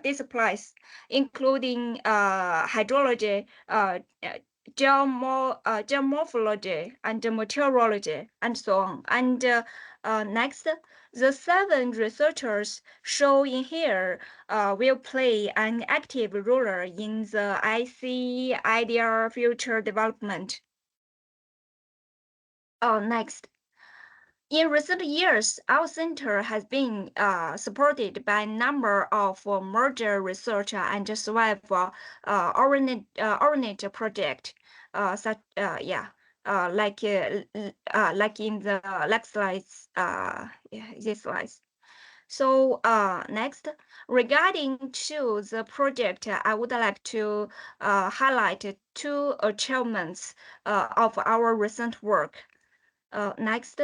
disciplines, including hydrology, geomorphology, and meteorology, and so on. And next, the 7 researchers shown in here will play an active role in the ICIDR future development. Next. In recent years, our center has been supported by a number of merger research and oriented projects, like in the next slides, this slides. So next, regarding to the project, I would like to highlight 2 achievements of our recent work. Next.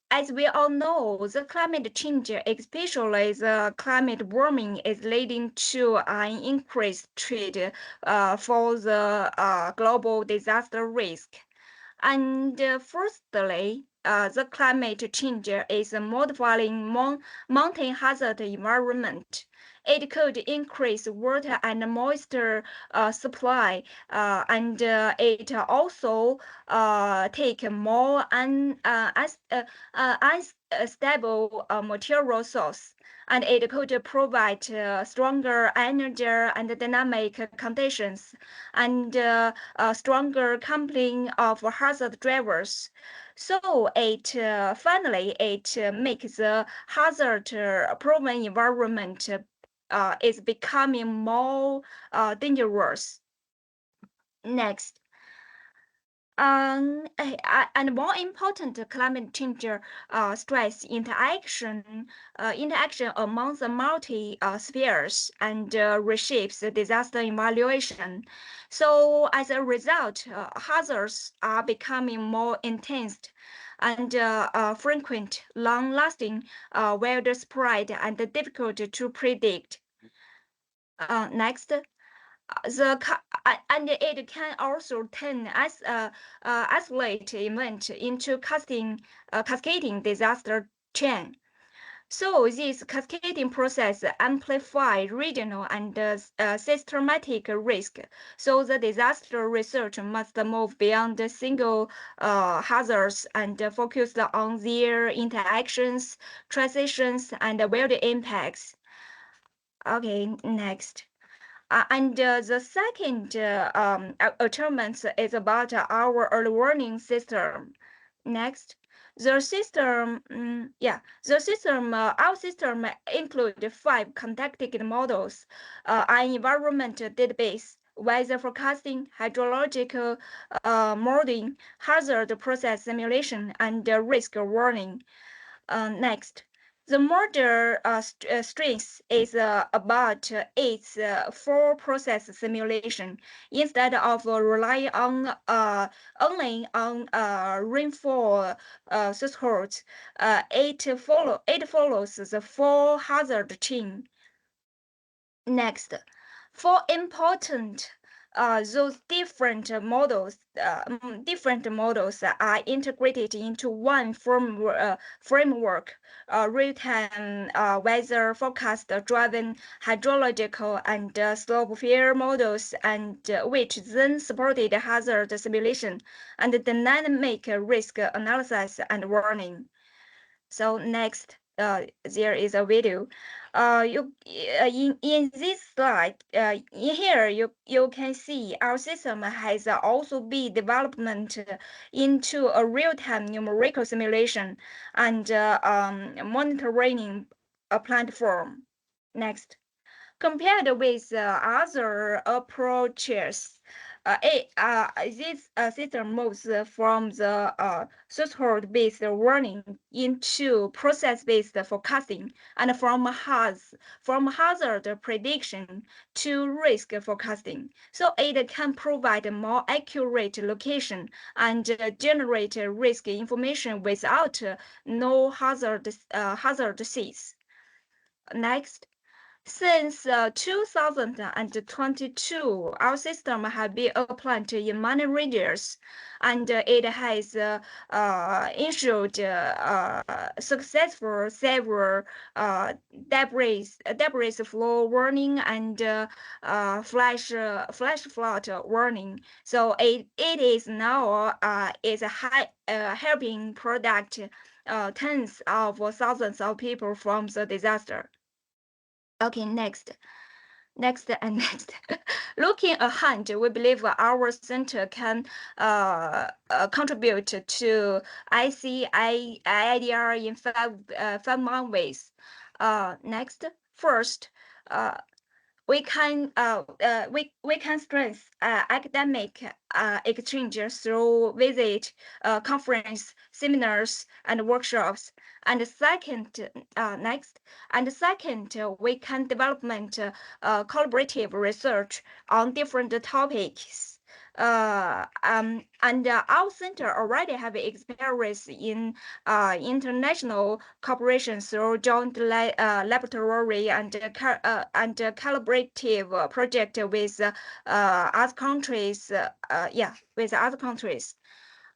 As we all know, the climate change, especially the climate warming, is leading to an increased threat for the global disaster risk. And firstly, the climate change is modifying mountain hazard environment. It could increase water and moisture supply, and it also take more unstable material source, and it could provide stronger energy and dynamic conditions, and stronger coupling of hazard drivers. So it finally makes the hazard-proven environment is becoming more dangerous. Next. And more important, climate change stress interaction among the multi spheres and reshapes the disaster evaluation. So as a result, hazards are becoming more intense and frequent, long-lasting, widespread, and difficult to predict. Next. And it can also turn as isolate event into cascading disaster chain. So this cascading process amplifies regional and systematic risk. So the disaster research must move beyond the single hazards and focus on their interactions, transitions, and wild impacts. Okay, next. And the second achievement is about our early warning system. Next, our system includes 5 conducted models, an environment database, weather forecasting, hydrological modeling, hazard process simulation, and risk warning. Next, the model strength is about its full process simulation. Instead of relying on only on rainfall thresholds, it follows the full hazard chain. Next, for important those different models are integrated into one framework, real-time weather forecast driven hydrological and slope field models, and which then supported hazard simulation and dynamic risk analysis and warning. So next, there is a video. In this slide, in here you can see our system has also been development into a real-time numerical simulation and monitoring platform. Next, compared with other approaches, this system moves from the threshold-based warning into process-based forecasting, and from hazard prediction to risk forecasting. So it can provide more accurate location and generate risk information without no hazard seeds. Next. Since 2022, our system has been applied in many regions, and it has ensured successful several debris flow warning and flash flood warning. So it is now helping protect tens of thousands of people from the disaster. Okay, next. Looking ahead, we believe our center can contribute to ICIDR in five main ways. Next, first, we can strengthen academic exchange through visit, conference, seminars, and workshops. And second, we can development collaborative research on different topics. And our center already have experience in international cooperation through joint laboratory and collaborative project with other countries. With other countries.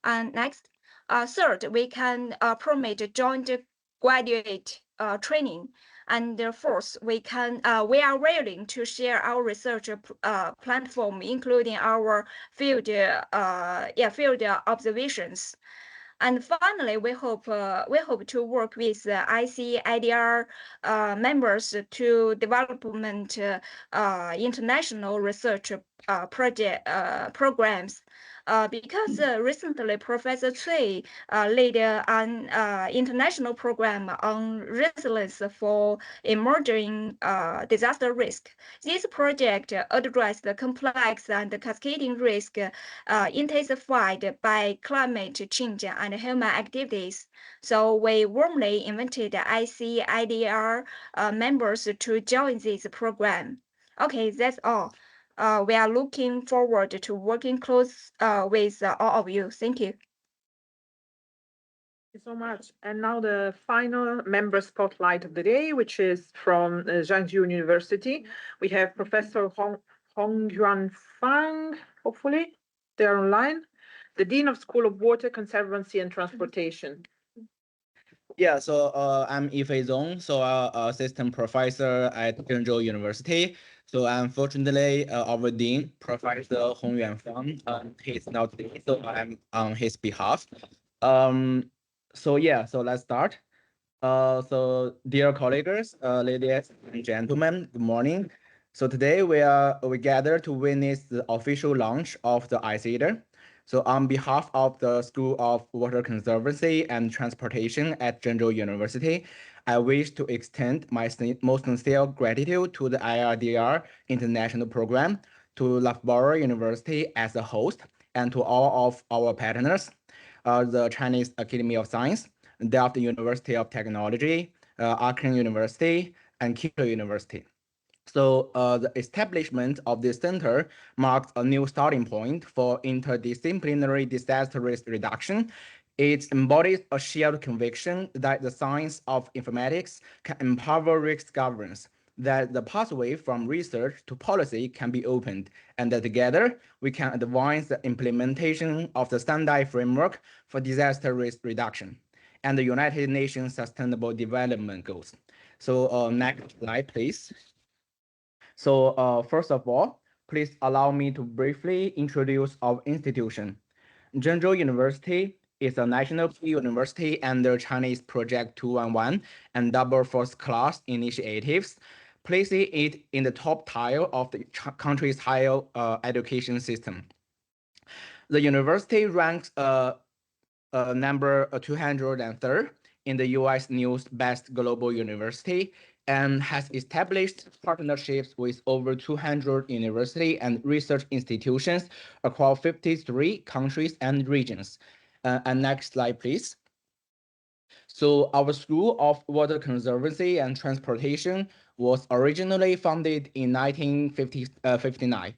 And next, third, we can promote joint graduate training. And fourth, we are willing to share our research platform, including our field observations. And finally, we hope to work with ICIDR members to development international research programs. Because recently Professor Cui led an international program on resilience for emerging disaster risk. This project addressed the complex and cascading risk intensified by climate change and human activities. So we warmly invited ICIDR members to join this program. Okay, that's all. We are looking forward to working close with all of you. Thank you. Thank you so much. And now the final member spotlight of the day, which is from Zhangjiu University. We have Professor Hongyuan Fang, hopefully they're online, the Dean of School of Water Conservancy and Transportation. Yeah, so I'm Yifei Zong, so assistant professor at Zhengzhou University. So unfortunately, our dean, Professor Hongyuan Fang, he's not there, so I'm on his behalf. So let's start. So dear colleagues, ladies and gentlemen, good morning. So today we gather to witness the official launch of the ICIDR. So on behalf of the School of Water Conservancy and Transportation at Zhengzhou University, I wish to extend my most sincere gratitude to the IRDR International Program to Loughborough University as a host, and to all of our partners, the Chinese Academy of Science, Delft University of Technology, Aachen University, and Quito University. So the establishment of this center marks a new starting point for interdisciplinary disaster risk reduction. It embodies a shared conviction that the science of informatics can empower risk governance, that the pathway from research to policy can be opened, and that together we can advance the implementation of the Sendai Framework for Disaster Risk Reduction and the United Nations Sustainable Development Goals. So next slide, please. So first of all, please allow me to briefly introduce our institution. Zhengzhou University is a national university under Chinese Project 211 and double first class initiatives, placing it in the top tier of the country's higher education system. The university ranks number 203 in the US News Best Global University and has established partnerships with over 200 university and research institutions across 53 countries and regions. And next slide, please. So our School of Water Conservancy and Transportation was originally founded in 1959.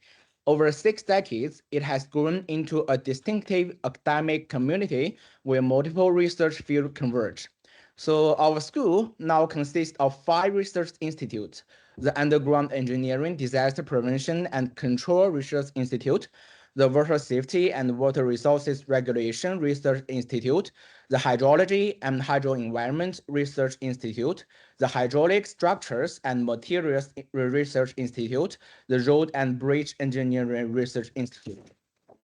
Over 6 decades, it has grown into a distinctive academic community where multiple research fields converge. So our school now consists of 5 research institutes: the Underground Engineering, Disaster Prevention and Control Research Institute, the Water Safety and Water Resources Regulation Research Institute, the Hydrology and Hydroenvironment Research Institute, the Hydraulic Structures and Materials Research Institute, the Road and Bridge Engineering Research Institute.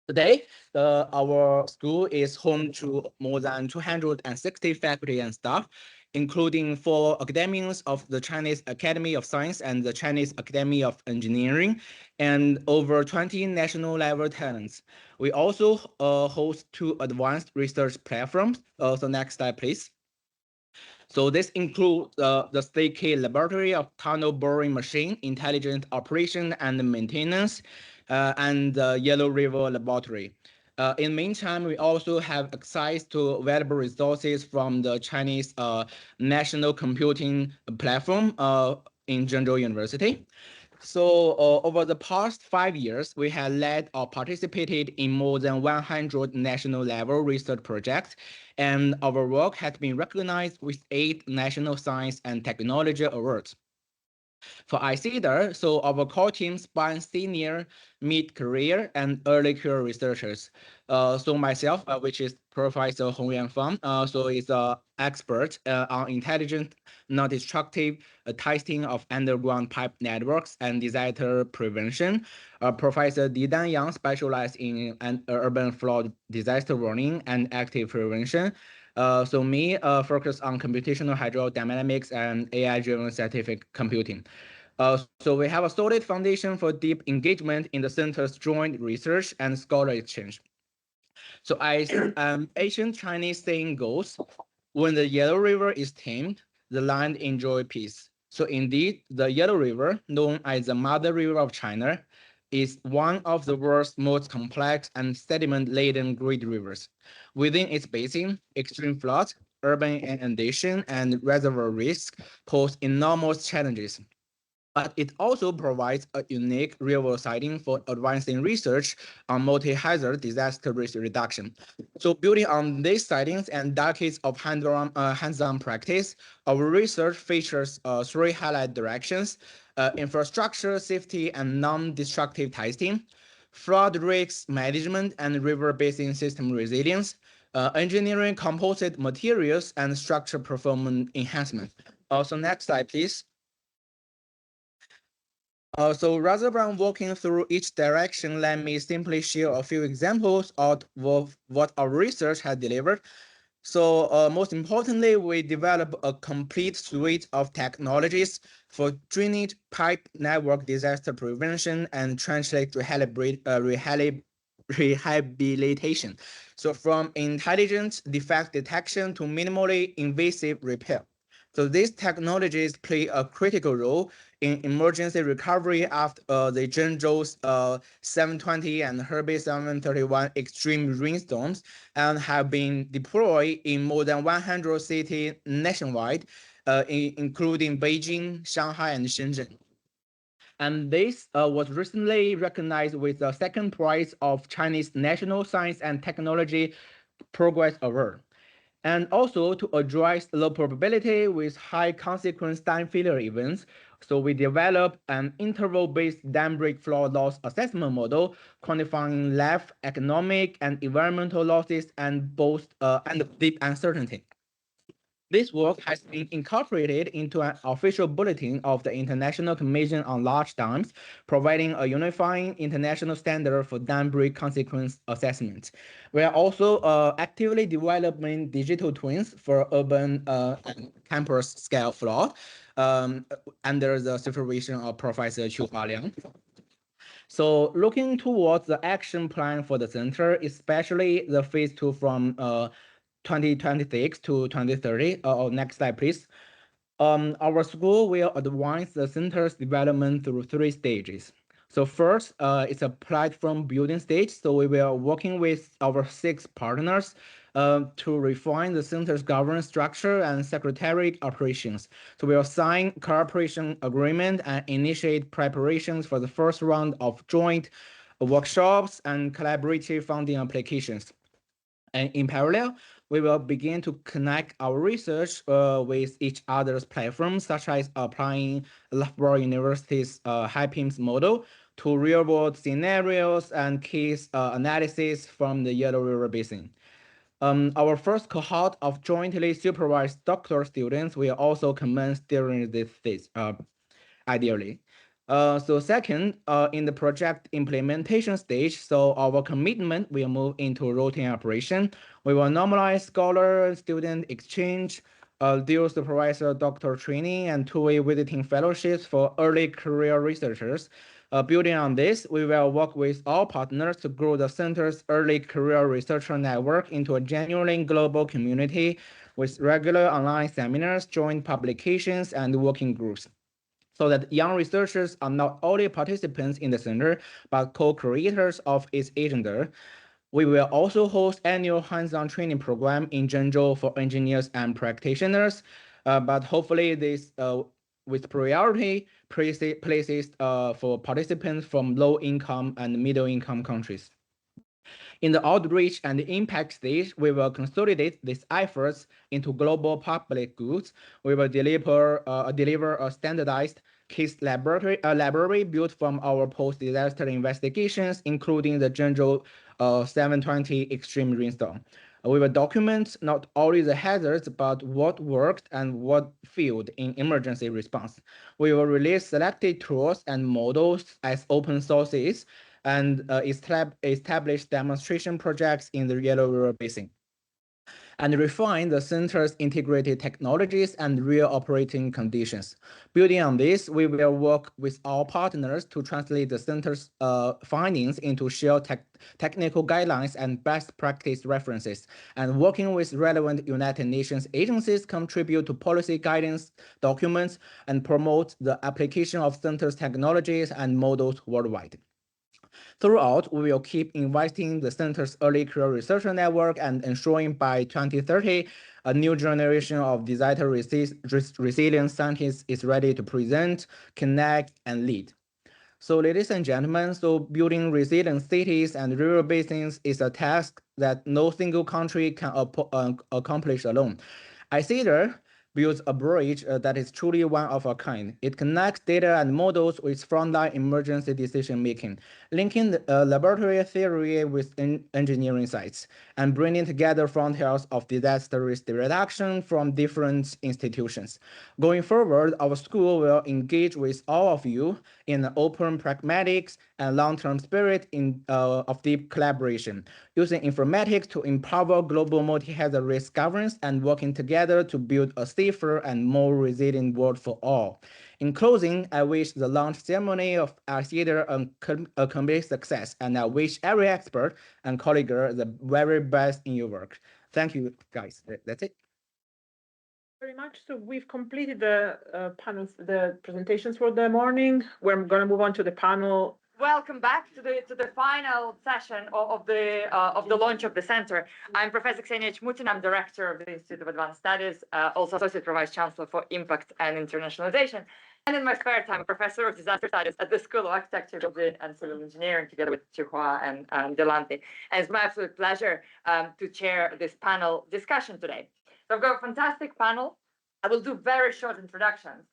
Today, our school is home to more than 260 faculty and staff, including 4 academians of the Chinese Academy of Science and the Chinese Academy of Engineering, and over 20 national level talents. We also host 2 advanced research platforms. So next slide, please. So this includes the STAY-K Laboratory of Tunnel Boring Machine, Intelligent Operation and Maintenance, and the Yellow River Laboratory. In the meantime, we also have access to valuable resources from the Chinese National Computing Platform in Zhengzhou University. So over the past 5 years, we have led or participated in more than 100 national level research projects, and our work has been recognized with 8 national science and technology awards. For ICEDAR, so our core team spans senior, mid-career, and early career researchers. So myself, which is Professor Hong Yuanfang, so is an expert on intelligent, non-destructive testing of underground pipe networks and disaster prevention. Professor Didan Yang specializes in urban flood disaster warning and active prevention. So me focus on computational hydrodynamics and AI-driven scientific computing. So we have a solid foundation for deep engagement in the center's joint research and scholar exchange. So as ancient Chinese saying goes, when the Yellow River is tamed, the land enjoys peace. So indeed, the Yellow River, known as the Mother River of China, is one of the world's most complex and sediment-laden great rivers. Within its basin, extreme floods, urban inundation, and reservoir risk pose enormous challenges. But it also provides a unique real-world setting for advancing research on multi-hazard disaster risk reduction. So building on these sightings and decades of hands-on practice, our research features 3 highlight directions: infrastructure, safety, and non-destructive testing, flood risk management and river basin system resilience, engineering composite materials, and structure performance enhancement. So next slide, please. So rather than walking through each direction, let me simply share a few examples of what our research has delivered. So most importantly, we develop a complete suite of technologies for drainage pipe network disaster prevention and translate rehabilitation. So from intelligent defect detection to minimally invasive repair. So these technologies play a critical role in emergency recovery after the Zhengzhou 720 and Hebei 731 extreme rainstorms, and have been deployed in more than 100 cities nationwide, including Beijing, Shanghai, and Shenzhen. And this was recently recognized with the second prize of Chinese National Science and Technology Progress Award. And also to address low probability with high consequence dam failure events, so we developed an interval-based dam break flow loss assessment model, quantifying life, economic, and environmental losses and both and deep uncertainty. This work has been incorporated into an official bulletin of the International Commission on Large Dams, providing a unifying international standard for dam break consequence assessment. We are also actively developing digital twins for urban campus scale flood under the supervision of Professor Qiu Hualiang. So looking towards the action plan for the center, especially the phase 2 from 2026 to 2030. Next slide, please. Our school will advance the center's development through 3 stages. So first, it's a platform building stage. So we will working with our 6 partners to refine the center's governance structure and secretariat operations. So we will sign cooperation agreement and initiate preparations for the first round of joint workshops and collaborative funding applications. And in parallel, we will begin to connect our research with each other's platforms, such as applying Loughborough University's HiPIMS model to real-world scenarios and case analysis from the Yellow River Basin. Our first cohort of jointly supervised doctoral students will also commence during this phase, ideally. So second, in the project implementation stage, so our commitment will move into routine operation. We will normalize scholar-student exchange, dual supervisor doctoral training, and two-way visiting fellowships for early career researchers. Building on this, we will work with all partners to grow the center's early career researcher network into a genuinely global community with regular online seminars, joint publications, and working groups, so that young researchers are not only participants in the center, but co-creators of its agenda. We will also host annual hands-on training program in Zhengzhou for engineers and practitioners, but hopefully this with priority places for participants from low-income and middle-income countries. In the outreach and impact stage, we will consolidate these efforts into global public goods. We will deliver a standardized case library built from our post-disaster investigations, including the Zhengzhou 720 extreme rainstorm. We will document not only the hazards, but what worked and what failed in emergency response. We will release selected tools and models as open sources and establish demonstration projects in the Yellow River Basin, and refine the center's integrated technologies and real operating conditions. Building on this, we will work with all partners to translate the center's findings into shared technical guidelines and best practice references, and working with relevant United Nations agencies contribute to policy guidance documents and promote the application of center's technologies and models worldwide. Throughout, we will keep investing the center's early career researcher network and ensuring by 2030, a new generation of disaster resilient scientists is ready to present, connect, and lead. So ladies and gentlemen, so building resilient cities and river basins is a task that no single country can accomplish alone. ICEDAR builds a bridge that is truly one of a kind. It connects data and models with frontline emergency decision-making, linking the laboratory theory with engineering sites, and bringing together frontiers of disaster risk reduction from different institutions. Going forward, our school will engage with all of you in an open, pragmatics, and long-term spirit of deep collaboration, using informatics to empower global multi-hazard risk governance and working together to build a safer and more resilient world for all. In closing, I wish the launch ceremony of ICEDAR a complete success, and I wish every expert and colleague the very best in your work. Thank you, guys. That's it. Very much. So we've completed the panels, the presentations for the morning. We're going to move on to the panel. Welcome back to the final session of the launch of the center. I'm Professor Ksenia Chmutin. I'm director of the Institute of Advanced Studies, also associate vice chancellor for Impact and Internationalization, and in my spare time, a professor of disaster studies at the School of Architecture, Building and Civil Engineering, together with Chihua and Delante. And it's my absolute pleasure to chair this panel discussion today. So I've got a fantastic panel. I will do very short introductions.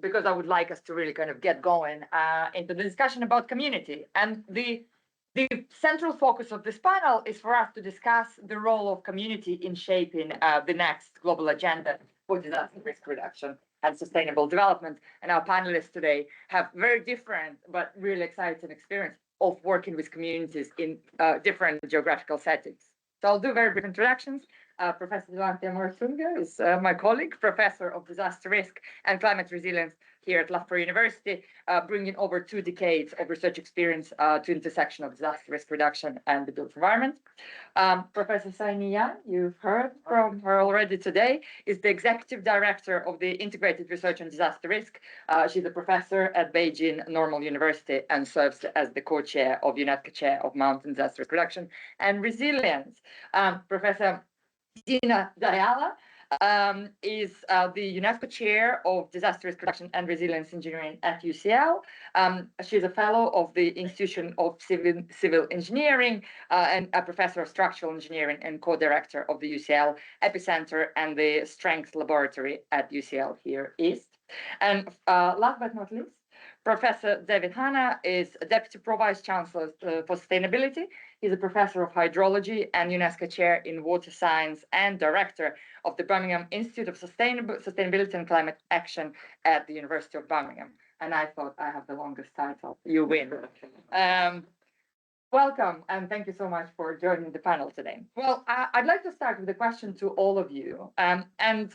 Because I would like us to really kind of get going into the discussion about community. And the central focus of this panel is for us to discuss the role of community in shaping the next global agenda for disaster risk reduction and sustainable development. And our panelists today have very different but really exciting experience of working with communities in different geographical settings. So I'll do very brief introductions. Professor Delante Amoratunga is my colleague, professor of disaster risk and climate resilience here at Loughborough University, bringing over 2 decades of research experience to intersection of disaster risk reduction and the built environment. Professor Saini Yang, you've heard from her already today, is the executive director of the Integrated Research on Disaster Risk. She's a professor at Beijing Normal University and serves as the co-chair of UNESCO Chair of Mountain Disaster Risk Reduction and Resilience. Professor Dina Dayala is the UNESCO Chair of Disaster Risk Reduction and Resilience Engineering at UCL. She's a fellow of the Institution of Civil Engineering and a professor of structural engineering and co-director of the UCL Epicenter and the Strength Laboratory at UCL here East. And last but not least, Professor David Hanna is a Deputy Pro-Vice Chancellor for Sustainability. He's a Professor of Hydrology and UNESCO Chair in Water Science and Director of the Birmingham Institute of Sustainability and Climate Action at the University of Birmingham. And I thought I have the longest title. You win. Welcome, and thank you so much for joining the panel today. Well, I'd like to start with a question to all of you, and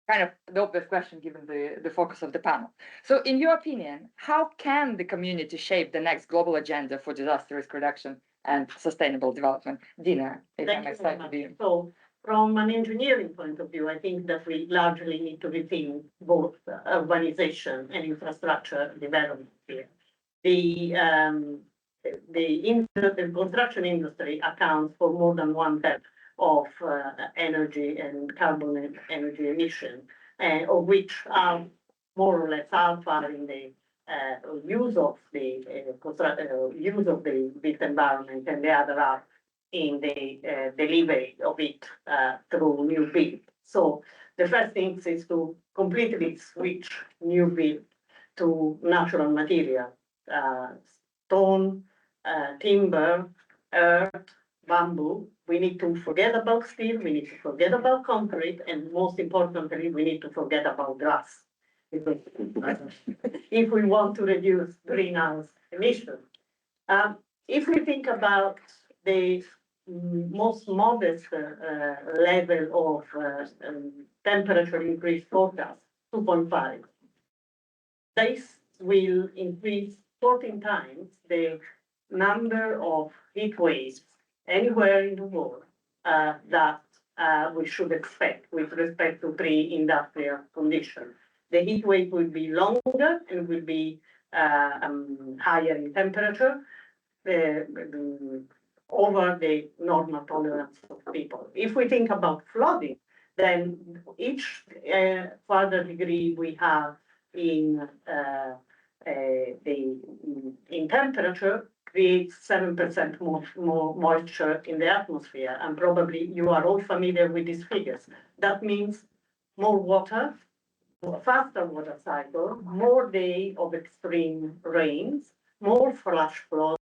kind of the obvious question given the focus of the panel. So in your opinion, how can the community shape the next global agenda for disaster risk reduction and sustainable development? Dina, if I may start with you. So from an engineering point of view, I think that we largely need to rethink both urbanization and infrastructure development here. The construction industry accounts for more than 1/3 of energy and carbon energy emission, of which are more or less half are in the use of the built environment, and the other are in the delivery of it through new build. So the first thing is to completely switch new build to natural material, stone, timber, earth, bamboo. We need to forget about steel, we need to forget about concrete, and most importantly, we need to forget about glass. Because if we want to reduce greenhouse emissions. If we think about the most modest level of temperature increase forecast, 2.5, this will increase 14 times the number of heat waves anywhere in the world that we should expect with respect to pre-industrial conditions. The heat wave will be longer and will be higher in temperature over the normal tolerance of people. If we think about flooding, then each further degree we have in temperature creates 7% more moisture in the atmosphere, and probably you are all familiar with these figures. That means more water, faster water cycle, more day of extreme rains, more flash floods,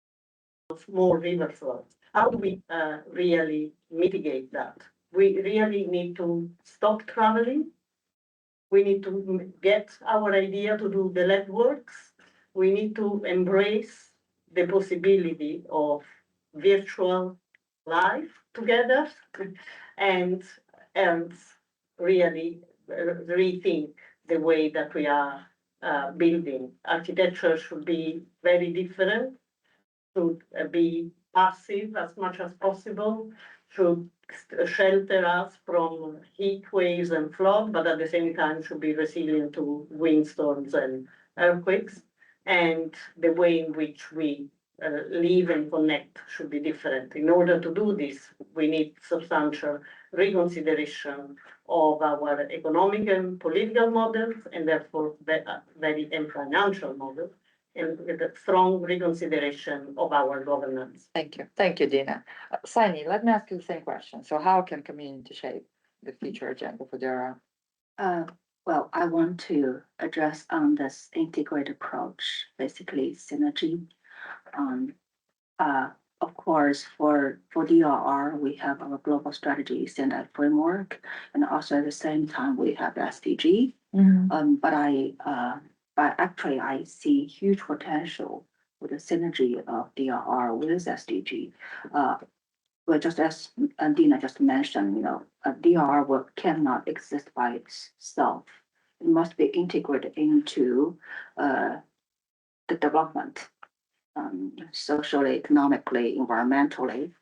more river floods. How do we really mitigate that? We really need to stop traveling. We need to get our idea to do the legworks. We need to embrace the possibility of virtual life together and really rethink the way that we are building. Architecture should be very different, should be passive as much as possible, should shelter us from heat waves and flood, but at the same time should be resilient to windstorms and earthquakes. And the way in which we live and connect should be different. In order to do this, we need substantial reconsideration of our economic and political models, and therefore and financial models, and with a strong reconsideration of our governance. Thank you. Thank you, Dina. Saini, let me ask you the same question. So how can community shape the future agenda for DRR? Well, I want to address on this integrated approach, basically synergy. Of course, for DRR, we have our global strategy standard framework, and also at the same time we have SDG. But actually, I see huge potential with the synergy of DRR with SDG. Well, just as Dina just mentioned, a DRR cannot exist by itself. It must be integrated into the development, socially, economically, environmentally.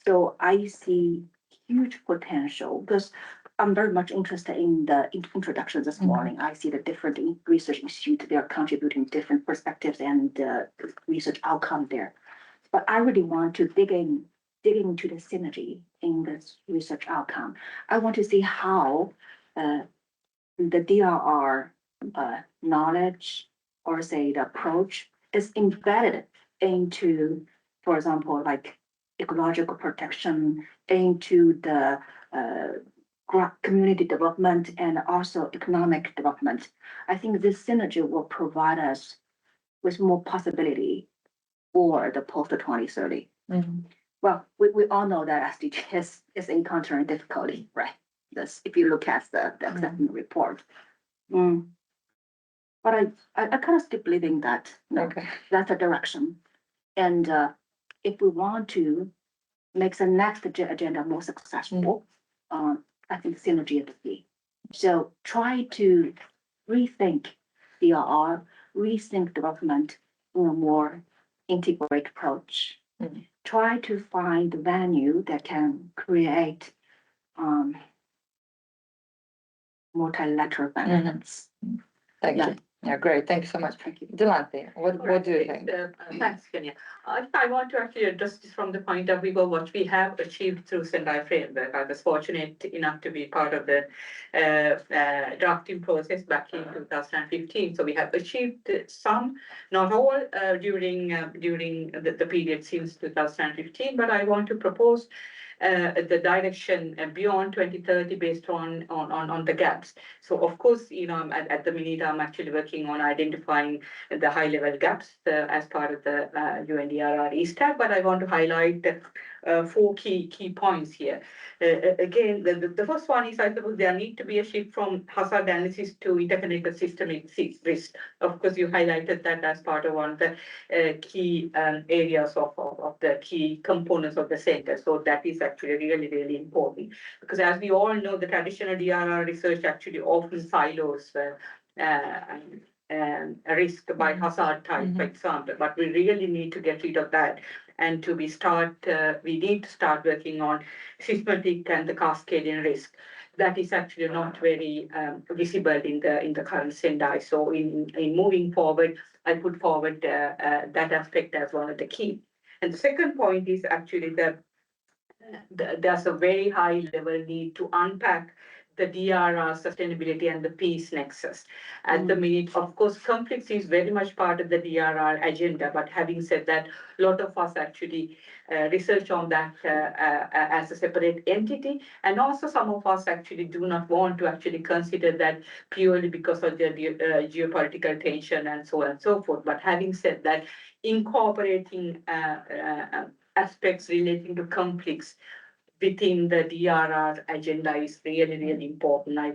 So I see huge potential because I'm very much interested in the introduction this morning. I see the different research institutes, they are contributing different perspectives and research outcome there. But I really want to dig into the synergy in this research outcome. I want to see how the DRR knowledge, or say the approach, is embedded into, for example, like ecological protection, into the community development and also economic development. I think this synergy will provide us with more possibility for the post 2030. Well, we all know that SDG is encountering difficulty, right? This, if you look at the assessment report. But I kind of still believing that that's a direction. And if we want to make the next agenda more successful, I think synergy is the key. So try to rethink DRR, rethink development in a more integrated approach. Try to find the venue that can create multilateral benefits. Thank you. Yeah, great. Thank you so much. Thank you. Delante, what do you think? Thanks, Kenya. I want to actually address this from the point of view of what we have achieved through Sendai framework. I was fortunate enough to be part of the drafting process back in 2015. So we have achieved some, not all, during the period since 2015. But I want to propose the direction beyond 2030 based on the gaps. So of course, at the minute I'm actually working on identifying the high level gaps as part of the UNDRR ESTAC, but I want to highlight 4 key points here. Again, the first one is, I suppose there need to be a shift from hazard analysis to interconnected systemic risk. Of course, you highlighted that as part of one of the key areas of the key components of the center. So that is actually really, really important, because as we all know, the traditional DRR research actually often silos risk by hazard type, for example, but we really need to get rid of that. And we need to start working on systematic and the cascading risk. That is actually not very visible in the current Sendai. So in moving forward, I put forward that aspect as one of the key. And the second point is actually there's a very high level need to unpack the DRR sustainability and the peace nexus. At the minute, of course, conflicts is very much part of the DRR agenda, but having said that, a lot of us actually research on that as a separate entity, and also some of us actually do not want to actually consider that purely because of the geopolitical tension and so on and so forth. But having said that, incorporating aspects relating to conflicts within the DRR agenda is really, really important. I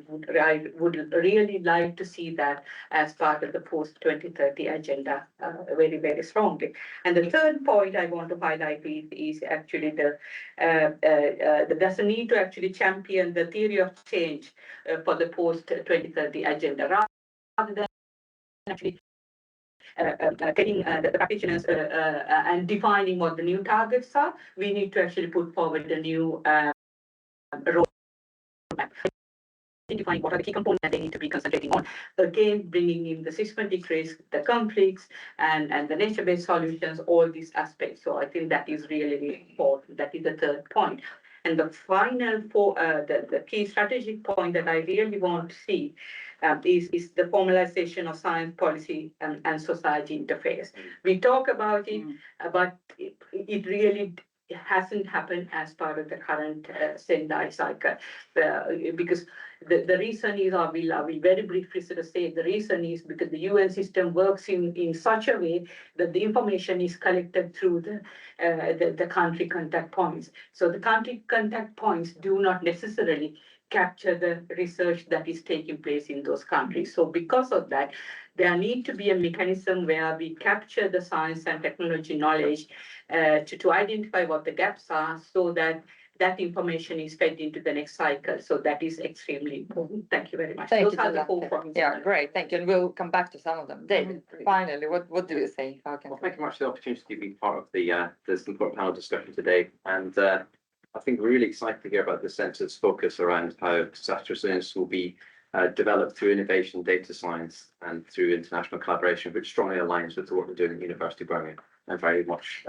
would really like to see that as part of the post-2030 agenda very, very strongly. And the third point I want to highlight is actually there's a need to actually champion the theory of change for the post-2030 agenda, rather than actually getting the practitioners and defining what the new targets are, we need to actually put forward a new roadmap. Identifying what are the key components that they need to be concentrating on. Again, bringing in the systematic risk, the conflicts, and the nature-based solutions, all these aspects. So I think that is really important. That is the third point. And the final the key strategic point that I really want to see is the formalization of science policy and society interface. We talk about it, but it really hasn't happened as part of the current Sendai cycle, because the reason is, I will very briefly sort of say, the reason is because the UN system works in such a way that the information is collected through the country contact points. So the country contact points do not necessarily capture the research that is taking place in those countries. So because of that, there need to be a mechanism where we capture the science and technology knowledge to identify what the gaps are, so that that information is fed into the next cycle. So that is extremely important. Thank you very much. Thank Those you, are the Giuseppe. 4 points. Yeah, great. Thank you. And we'll come back to some of them. David, finally, what do you think? Well, thank you much for the opportunity to be part of this important panel discussion today. And I think we're really excited to hear about the centre's focus around how disaster resilience will be developed through innovation, data science, and through international collaboration, which strongly aligns with the work we're doing at University of Birmingham. I'm very much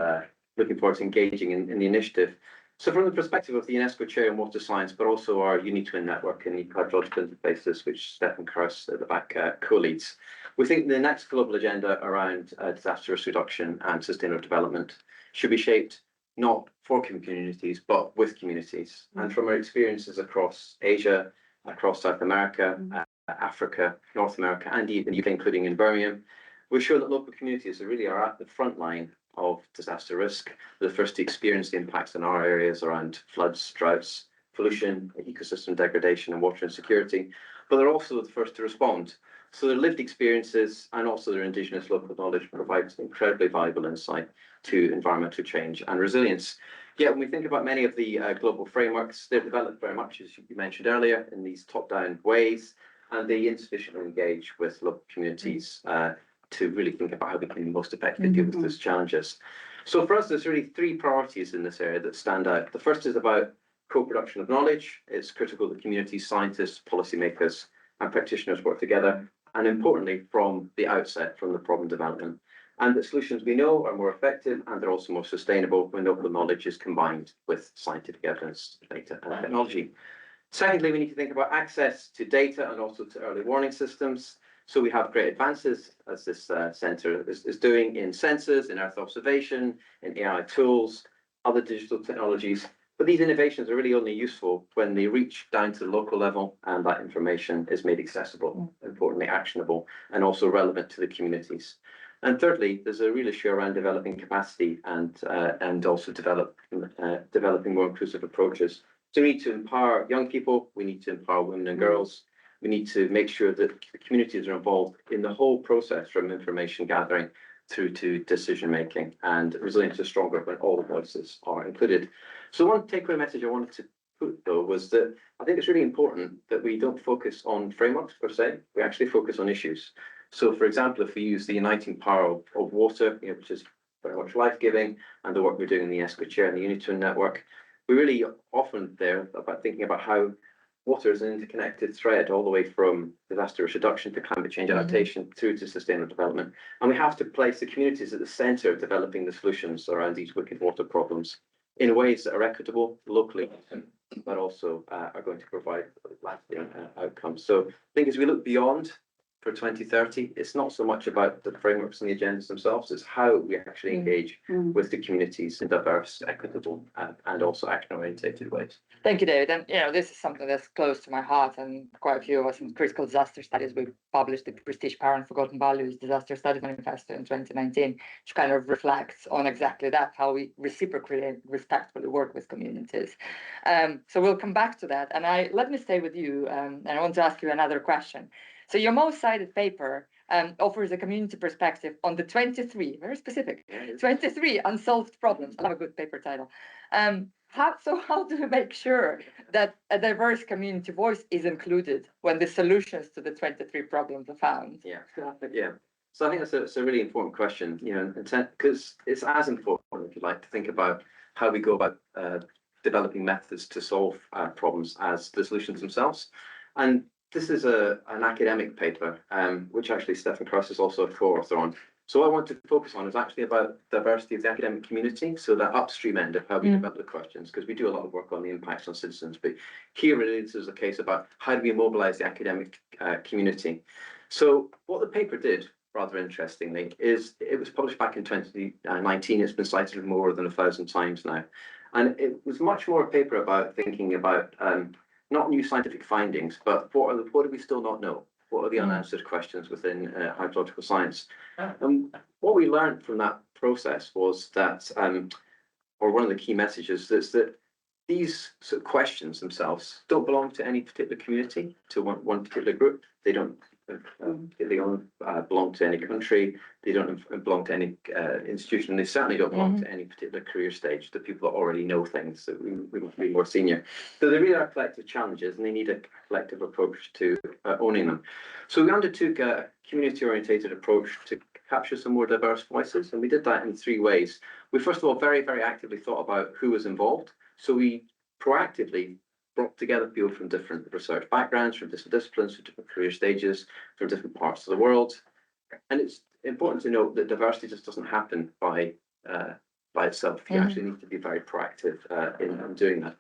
looking forward to engaging in the initiative. So from the perspective of the UNESCO Chair in Water Science, but also our UniTwin network and ecological interfaces, which Stefan Kurs at the back co-leads, we think the next global agenda around disaster risk reduction and sustainable development should be shaped not for communities, but with communities. And from our experiences across Asia, across South America, Africa, North America, and even the UK, including in Birmingham, we're sure that local communities really are at the front line of disaster risk. They're the first to experience the impacts in our areas around floods, droughts, pollution, ecosystem degradation, and water insecurity, but they're also the first to respond. So their lived experiences and also their indigenous local knowledge provides incredibly valuable insight to environmental change and resilience. Yet when we think about many of the global frameworks, they're developed very much, as you mentioned earlier, in these top-down ways, and they insufficiently engage with local communities to really think about how we can most effectively deal with these challenges. So for us, there's really 3 priorities in this area that stand out. The first is about co-production of knowledge. It's critical that communities, scientists, policymakers, and practitioners work together, and importantly, from the outset, from the problem development. And that solutions we know are more effective and they're also more sustainable when local knowledge is combined with scientific evidence, data, and technology. Secondly, we need to think about access to data and also to early warning systems. So we have great advances, as this centre is doing, in sensors, in Earth observation, in AI tools, other digital technologies. But these innovations are really only useful when they reach down to the local level and that information is made accessible, importantly actionable, and also relevant to the communities. And thirdly, there's a real issue around developing capacity and also developing more inclusive approaches. So we need to empower young people, we need to empower women and girls, we need to make sure that the communities are involved in the whole process, from information gathering through to decision making, and resilience is stronger when all the voices are included. So one takeaway message I wanted to put, though, was that I think it's really important that we don't focus on frameworks per se, we actually focus on issues. So for example, if we use the uniting power of water, which is very much life-giving, and the work we're doing in the UNESCO Chair and the UniTwin network, we really often there about thinking about how water is an interconnected thread all the way from disaster risk reduction to climate change adaptation through to sustainable development. And we have to place the communities at the centre of developing the solutions around these wicked water problems in ways that are equitable, locally, but also are going to provide lasting outcomes. So I think as we look beyond for 2030, it's not so much about the frameworks and the agendas themselves, it's how we actually engage with the communities in diverse, equitable, and also action-oriented ways. Thank you, David. And this is something that's close to my heart, and quite a few of us in critical disaster studies, we published the prestige Power and Forgotten Values Disaster Studies Manifesto in 2019, which kind of reflects on exactly that, how we reciprocally and respectfully work with communities. So we'll come back to that. And let me stay with you, and I want to ask you another question. So your most cited paper offers a community perspective on the 23, very specific, 23 unsolved problems. I love a good paper title. How do we make sure that a diverse community voice is included when the solutions to the 23 problems are found? Yeah. So I think it's a really important question, you know, because it's as important, if you like, to think about how we go about developing methods to solve problems as the solutions themselves. And this is an academic paper, which actually Stefan Krauss is also a co-author on. So what I want to focus on is actually about diversity of the academic community, so that upstream end of how we develop the questions, because we do a lot of work on the impacts on citizens. But here really this is a case about how do we mobilize the academic community. So what the paper did, rather interestingly, is it was published back in 2019. It's been cited more than 1,000 times now. And it was much more a paper about thinking about not new scientific findings, but what do we still not know? What are the unanswered questions within hydrological science? And what we learned from that process was that, or one of the key messages is that these sort of questions themselves don't belong to any particular community, to one particular group. They don't belong to any country. They don't belong to any institution. They certainly don't belong to any particular career stage. The people that already know things, that we must be more senior. So they really are collective challenges, and they need a collective approach to owning them. So we undertook a community-orientated approach to capture some more diverse voices, and we did that in 3 ways. We first of all very, very actively thought about who was involved. So we proactively brought together people from different research backgrounds, from different disciplines, from different career stages, from different parts of the world. And it's important to note that diversity just doesn't happen by itself. You actually need to be very proactive in doing that.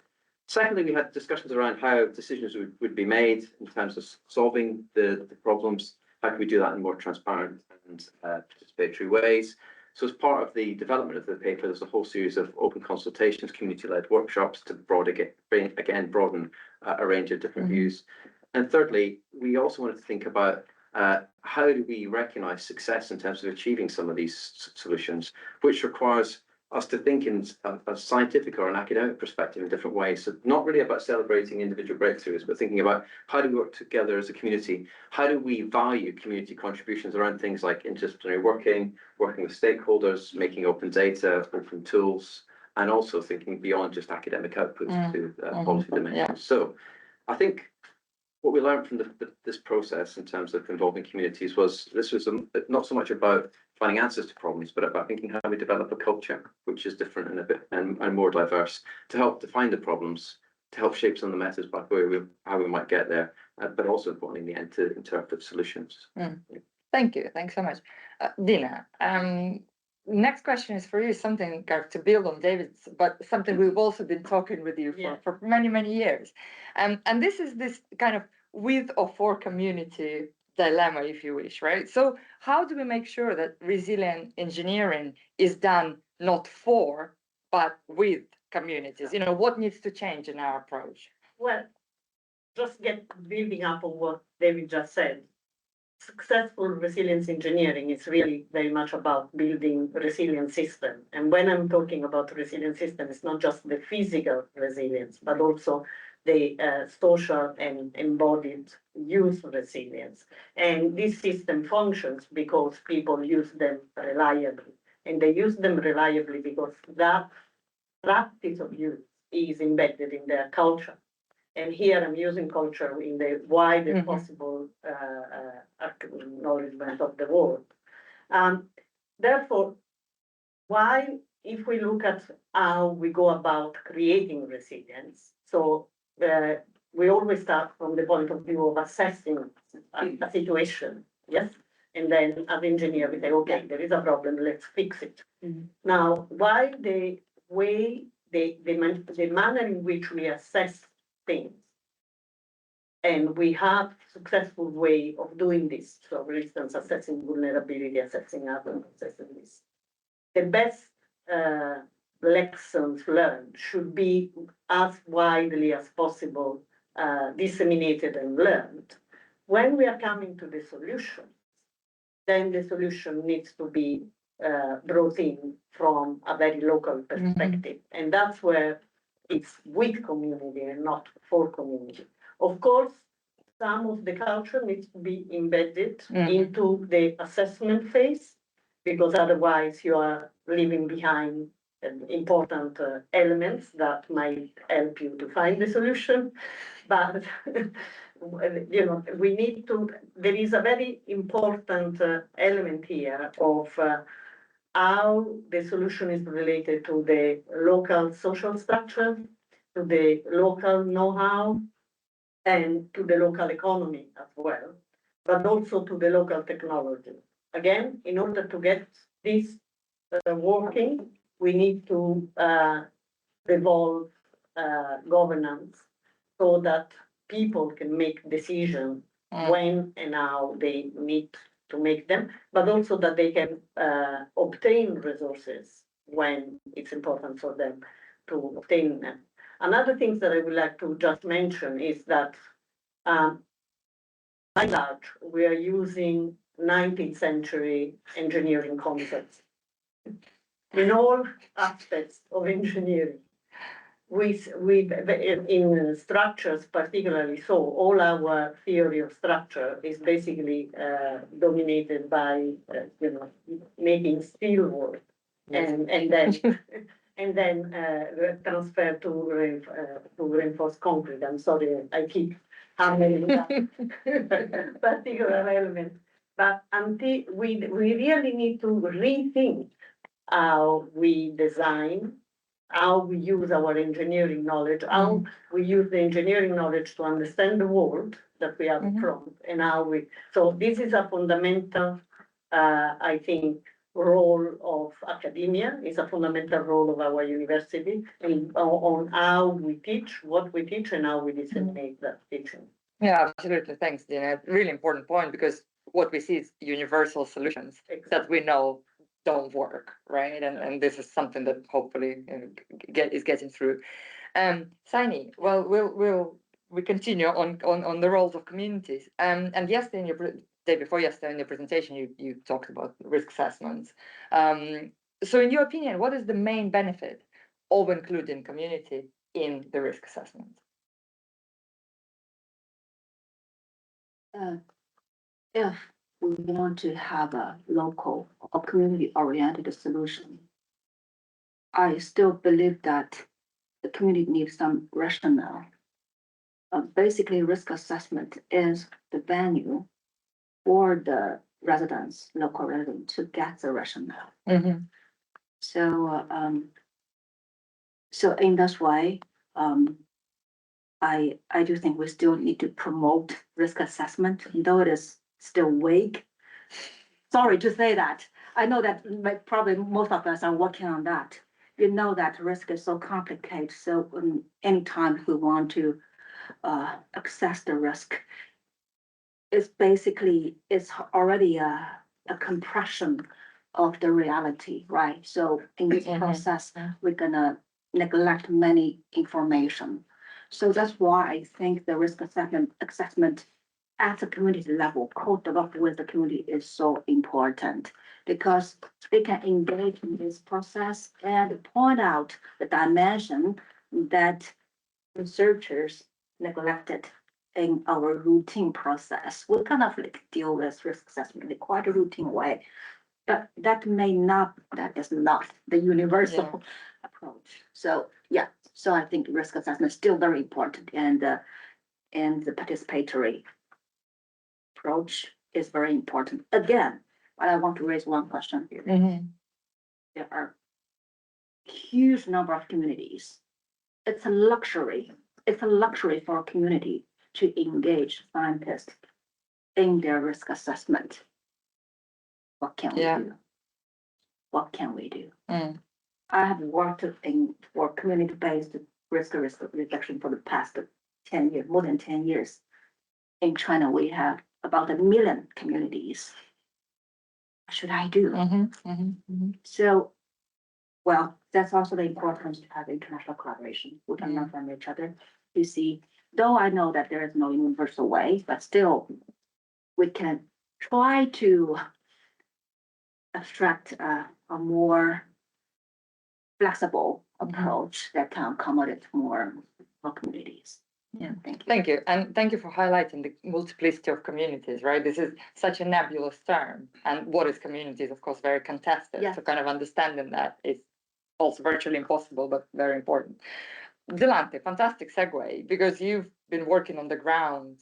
Secondly, we had discussions around how decisions would be made in terms of solving the problems. How can we do that in more transparent and participatory ways? So as part of the development of the paper, there's a whole series of open consultations, community-led workshops to broaden a range of different views. And thirdly, we also wanted to think about how do we recognise success in terms of achieving some of these solutions, which requires us to think in a scientific or an academic perspective in different ways. So not really about celebrating individual breakthroughs, but thinking about how do we work together as a community? How do we value community contributions around things like interdisciplinary working with stakeholders, making open data, open tools, and also thinking beyond just academic outputs to policy dimensions. So I think what we learned from this process in terms of involving communities was this was not so much about finding answers to problems, but about thinking how we develop a culture which is different and a bit and more diverse to help define the problems, to help shape some of the methods by how we might get there, but also importantly in the end to interpret solutions. Thank you. Thanks so much, Dina. Next question is for you. Something to build on David's, but something we've also been talking with you for many years, and this is this kind of with or for community dilemma, if you wish, right? So how do we make sure that resilient engineering is done not for, but with communities? You know, what needs to change in our approach? Well, just building up on what David just said. Successful resilience engineering is really very much about building a resilient system. And when I'm talking about resilient system, it's not just the physical resilience, but also the social and embodied use resilience. And this system functions because people use them reliably. And they use them reliably because that practice of use is embedded in their culture. And here I'm using culture in the widest possible acknowledgement of the word. Therefore, if we look at how we go about creating resilience, so we always start from the point of view of assessing a situation, yes? And then as engineer, we say, okay, there is a problem, let's fix it. Now, why the manner in which we assess things, and we have successful way of doing this. So for instance, assessing vulnerability, assessing others, assessing this. The best lessons learned should be as widely as possible disseminated and learned. When we are coming to the solution, then the solution needs to be brought in from a very local perspective. And that's where it's with community and not for community. Of course, some of the culture needs to be embedded into the assessment phase, because otherwise you are leaving behind important elements that might help you to find the solution. But you know, we need to, there is a very important element here of how the solution is related to the local social structure, to the local know-how, and to the local economy as well, but also to the local technology. Again, in order to get this working, we need to evolve governance so that people can make decisions when and how they need to make them, but also that they can obtain resources when it's important for them to obtain them. Another thing that I would like to just mention is that by and large, we are using 19th century engineering concepts in all aspects of engineering. In structures particularly so, all our theory of structure is basically dominated by making steel work and then transfer to reinforced concrete. I'm sorry, I keep hammering that particular element, but until we really need to rethink how we design, how we use our engineering knowledge, how we use the engineering knowledge to understand the world that we have in front, and how we. So this is a fundamental, I think, role of academia. Is a fundamental role of our university, and on how we teach, what we teach, and how we disseminate that teaching. Yeah, absolutely. Thanks, Dina. Really important point, because what we see is universal solutions that we know don't work, right? And this is something that hopefully is getting through. Saini, well, we continue on the roles of communities. And yesterday, day before yesterday, in your presentation, you talked about risk assessments. So, in your opinion, what is the main benefit of including community in the risk assessment? If we want to have a local or community-oriented solution, I still believe that the community needs some rationale. Basically, risk assessment is the venue for the residents, local residents, to get the rationale. So, so in this way, I do think we still need to promote risk assessment, though it is still vague. Sorry to say that. I know that probably most of us are working on that. You know that risk is so complicated. So anytime we want to assess the risk, it's already a compression of the reality, right? So in this process, we're gonna neglect many information. So that's why I think the risk assessment at the community level, co-developed with the community, is so important, because they can engage in this process and point out the dimension that researchers neglected in our routine process. We kind of deal with risk assessment in quite a routine way, but that is not the universal approach. So yeah, so I think risk assessment is still very important, and the participatory approach is very important. Again, but I want to raise one question here. There are huge number of communities. It's a luxury. It's a luxury for a community to engage scientists in their risk assessment. What can we do? What can we do? I have worked for community-based risk reduction for the past 10 years, more than 10 years. In China, we have about 1 million communities. What should I do? So, well, that's also the importance to have international collaboration. We can learn from each other. You see, though I know that there is no universal way, but still, we can try to abstract a more flexible approach that can accommodate more communities. Yeah, thank you. And thank you for highlighting the multiplicity of communities, right? This is such a nebulous term, and what is community is, of course, very contested. So kind of understanding that is also virtually impossible, but very important. Delante, fantastic segue, because you've been working on the ground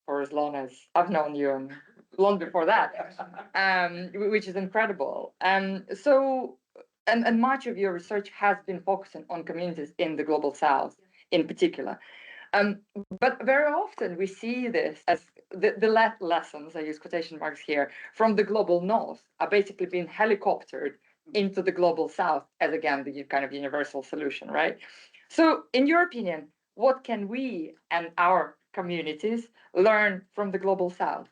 for as long as I've known you and long before that, which is incredible. And much of your research has been focusing on communities in the global south in particular. But very often we see this as the lessons, I use quotation marks here, from the global north are basically being helicoptered into the global south as, again, the kind of universal solution, right? So in your opinion, what can we and our communities learn from the global south?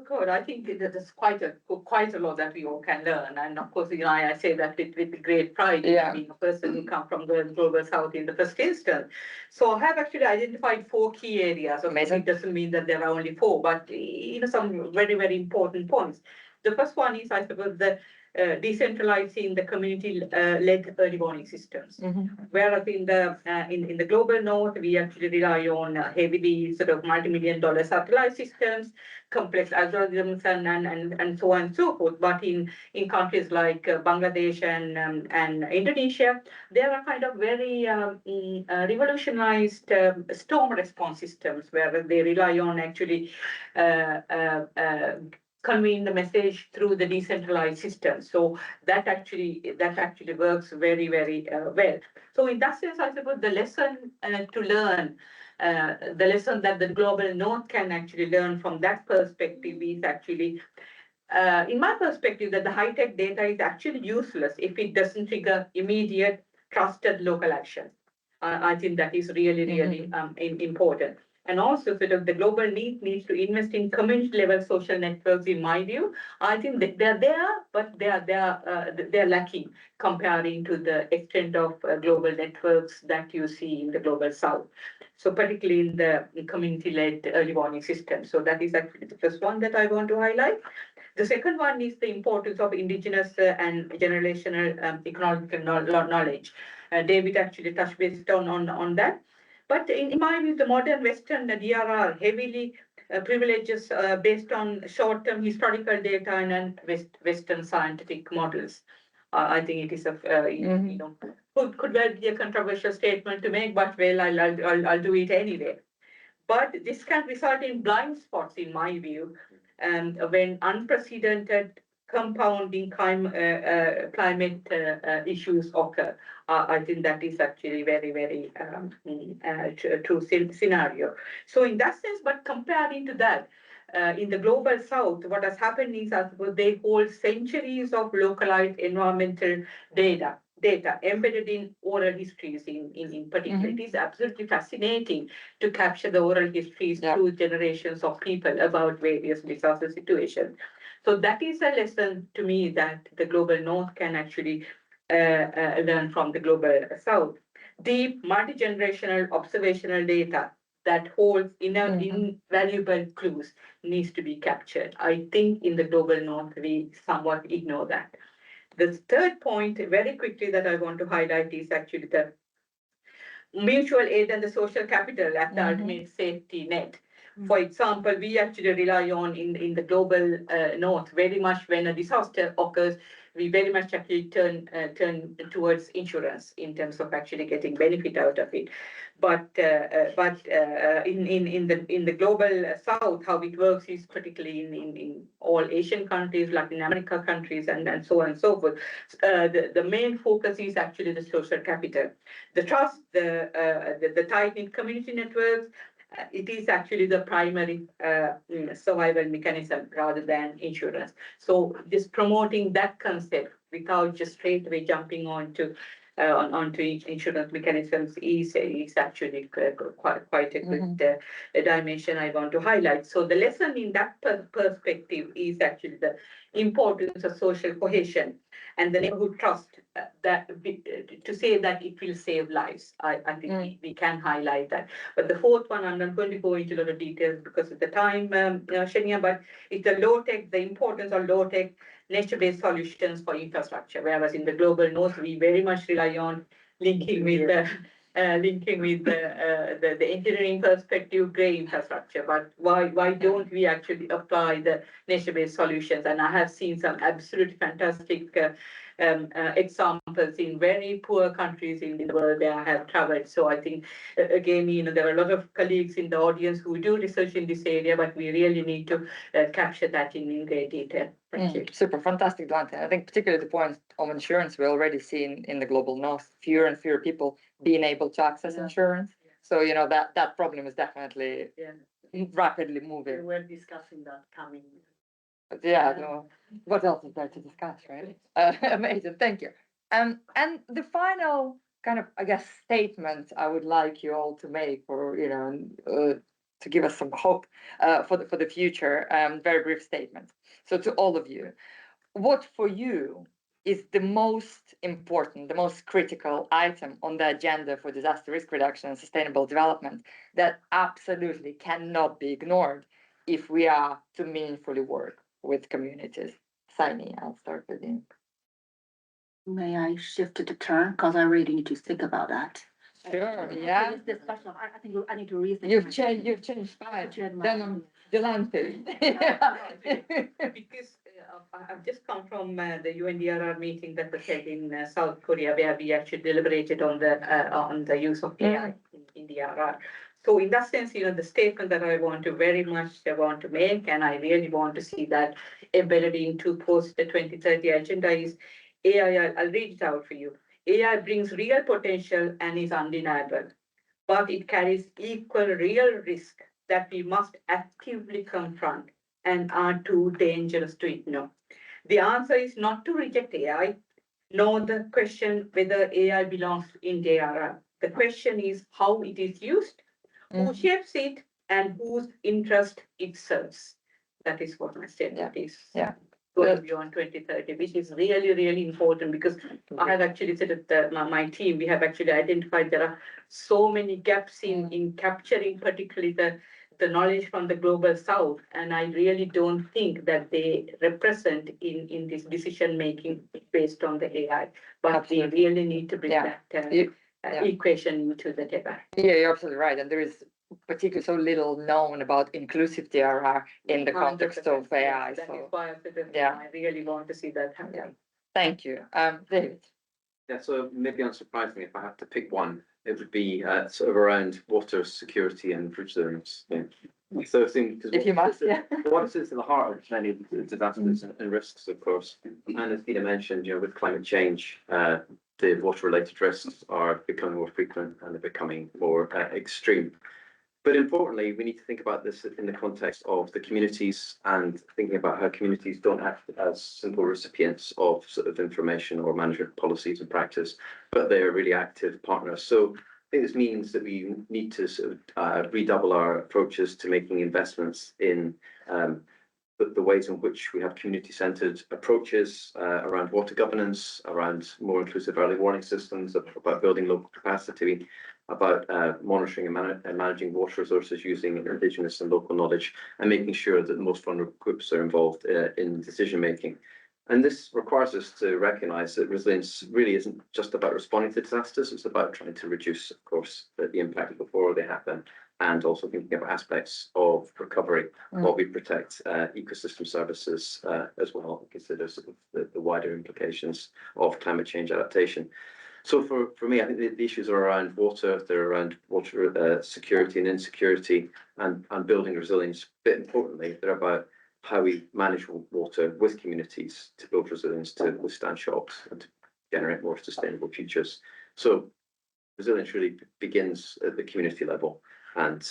Good. I think that there's quite a lot that we all can learn, and of course, I say that with great pride, being a person who come from the global south in the first instance. So I have actually identified 4 key areas. It doesn't mean that there are only 4, but some very, very important points. The first one is, I suppose, the decentralizing the community-led early warning systems. Whereas in the global north, we actually rely on heavily sort of multi-million-dollar satellite systems, complex algorithms, and so on and so forth. But in countries like Bangladesh and Indonesia, there are kind of very revolutionized storm response systems where they rely on actually conveying the message through the decentralized system. So that actually works very, very well. So in that sense, I suppose the lesson to learn, the lesson that the global north can actually learn from that perspective is actually, in my perspective, that the high-tech data is actually useless if it doesn't trigger immediate trusted local action. I think that is really, really important. And also, sort of the global needs to invest in community-level social networks. In my view, I think that they're there, but they're lacking comparing to the extent of global networks that you see in the global south. So particularly in the community-led early warning system. So that is actually the first one that I want to highlight. The second one is the importance of indigenous and generational ecological knowledge. David actually touched based on that. But in my view, the modern Western DRR heavily privileges based on short-term historical data and Western scientific models. I think it is could well be a controversial statement to make, but well, I'll do it anyway. But this can result in blind spots, in my view, when unprecedented compounding climate issues occur. I think that is actually very, very true scenario. So in that sense, but comparing to that, in the global south, what has happened is that they hold centuries of localized environmental data embedded in oral histories in particular. It is absolutely fascinating to capture the oral histories through generations of people about various disaster situations. So that is a lesson to me that the global north can actually learn from the global south. Deep multi-generational observational data that holds invaluable clues needs to be captured. I think in the global north, we somewhat ignore that. The third point, very quickly, that I want to highlight is actually the mutual aid and the social capital at the ultimate safety net. For example, we actually rely on in the global north very much when a disaster occurs. We very much actually turn towards insurance in terms of actually getting benefit out of it. But in the global south, how it works is particularly in all Asian countries, Latin America countries, and so on and so forth. The main focus is actually the social capital, the trust, the tight-knit community networks. It is actually the primary survival mechanism rather than insurance. So just promoting that concept without just straight away jumping onto insurance mechanisms is actually quite a good dimension I want to highlight. So the lesson in that perspective is actually the importance of social cohesion and the neighborhood trust that to say that it will save lives. I think we can highlight that. But the fourth one, I'm not going to go into a lot of details because of the time, Shania, but it's the importance of low-tech nature-based solutions for infrastructure, whereas in the global north, we very much rely on linking with the engineering perspective, grey infrastructure. But why don't we actually apply the nature-based solutions? And I have seen some absolutely fantastic examples in very poor countries in the world where I have traveled. So I think, again, there are a lot of colleagues in the audience who do research in this area, but we really need to capture that in great detail. Thank you. Super fantastic, Dante. I think particularly the point of insurance, we already see in the global north, fewer and fewer people being able to access insurance. So, that problem is definitely rapidly moving. We're discussing that coming. But no, what else is there to discuss, right? Amazing, thank you. And the final kind of, I guess, statement I would like you all to make, or to give us some hope for the future. Very brief statement. So to all of you, what for you is the most important, the most critical item on the agenda for disaster risk reduction and sustainable development that absolutely cannot be ignored if we are to meaningfully work with communities? Saini, I'll start with you. May I shift to the turn? Because I really need to think about that. Sure, yeah. This discussion, I think I need to rethink. You've changed mind. Then I'm Delante. Because I've just come from the UNDRR meeting that was held in South Korea, where we actually deliberated on the use of AI in DRR. So in that sense, the statement that I want to very much want to make, and I really want to see that embedded into post the 2030 agenda, is AI. I'll read it out for you. AI brings real potential and is undeniable, but it carries equal real risk that we must actively confront and are too dangerous to ignore. The answer is not to reject AI, nor the question whether AI belongs in DRR. The question is how it is used, who shapes it, and whose interest it serves. That is what my statement is. Yeah. Going beyond 2030, which is really, really important, because I have actually said at my team, we have actually identified there are so many gaps in capturing particularly the knowledge from the global south, and I really don't think that they represent in this decision making based on the AI, but we really need to bring that equation into the debate. Yeah, you're absolutely right, and there is particularly so little known about inclusive DRR in the context of AI. That So is why I said that I really want to see that happen. thank you, David. Yeah, so maybe unsurprisingly, if I have to pick one, it would be sort of around water security and resilience. Yeah. So if you must, water sits at the heart of many disasters and risks, of course. And as Peter mentioned, with climate change, the water-related risks are becoming more frequent and they're becoming more extreme. But importantly, we need to think about this in the context of the communities and thinking about how communities don't act as simple recipients of sort of information or management policies and practice, but they're really active partners. So I think this means that we need to sort of redouble our approaches to making investments in the ways in which we have community-centered approaches around water governance, around more inclusive early warning systems, about building local capacity, about monitoring and managing water resources using Indigenous and local knowledge, and making sure that the most vulnerable groups are involved in decision-making. And this requires us to recognise that resilience really isn't just about responding to disasters, it's about trying to reduce, of course, the impact before they happen, and also thinking about aspects of recovery while we protect ecosystem services as well, and consider sort of the wider implications of climate change adaptation. So for me, I think the issues are around water, they're around water security and insecurity, and building resilience. But importantly, they're about how we manage water with communities to build resilience, to withstand shocks, and to generate more sustainable futures. So resilience really begins at the community level, and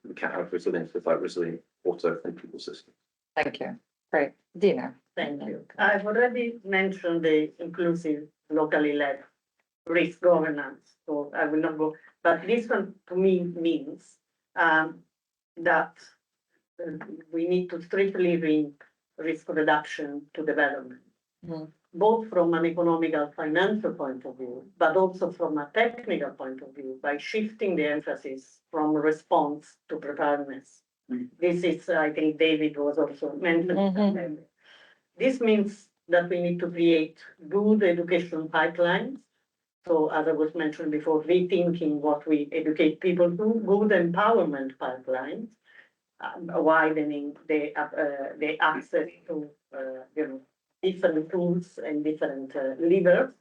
we can't have resilience without resilient water and people systems. Thank you. Great. Dina. Thank you. I've already mentioned the inclusive, locally led risk governance, so I will not go, but this one to me means that we need to strictly link risk reduction to development, both from an economical financial point of view, but also from a technical point of view, by shifting the emphasis from response to preparedness. This is, I think David was also mentioning. This means that we need to create good education pipelines. So as I was mentioned before, rethinking what we educate people to, good empowerment pipelines, widening the access to different tools and different levers,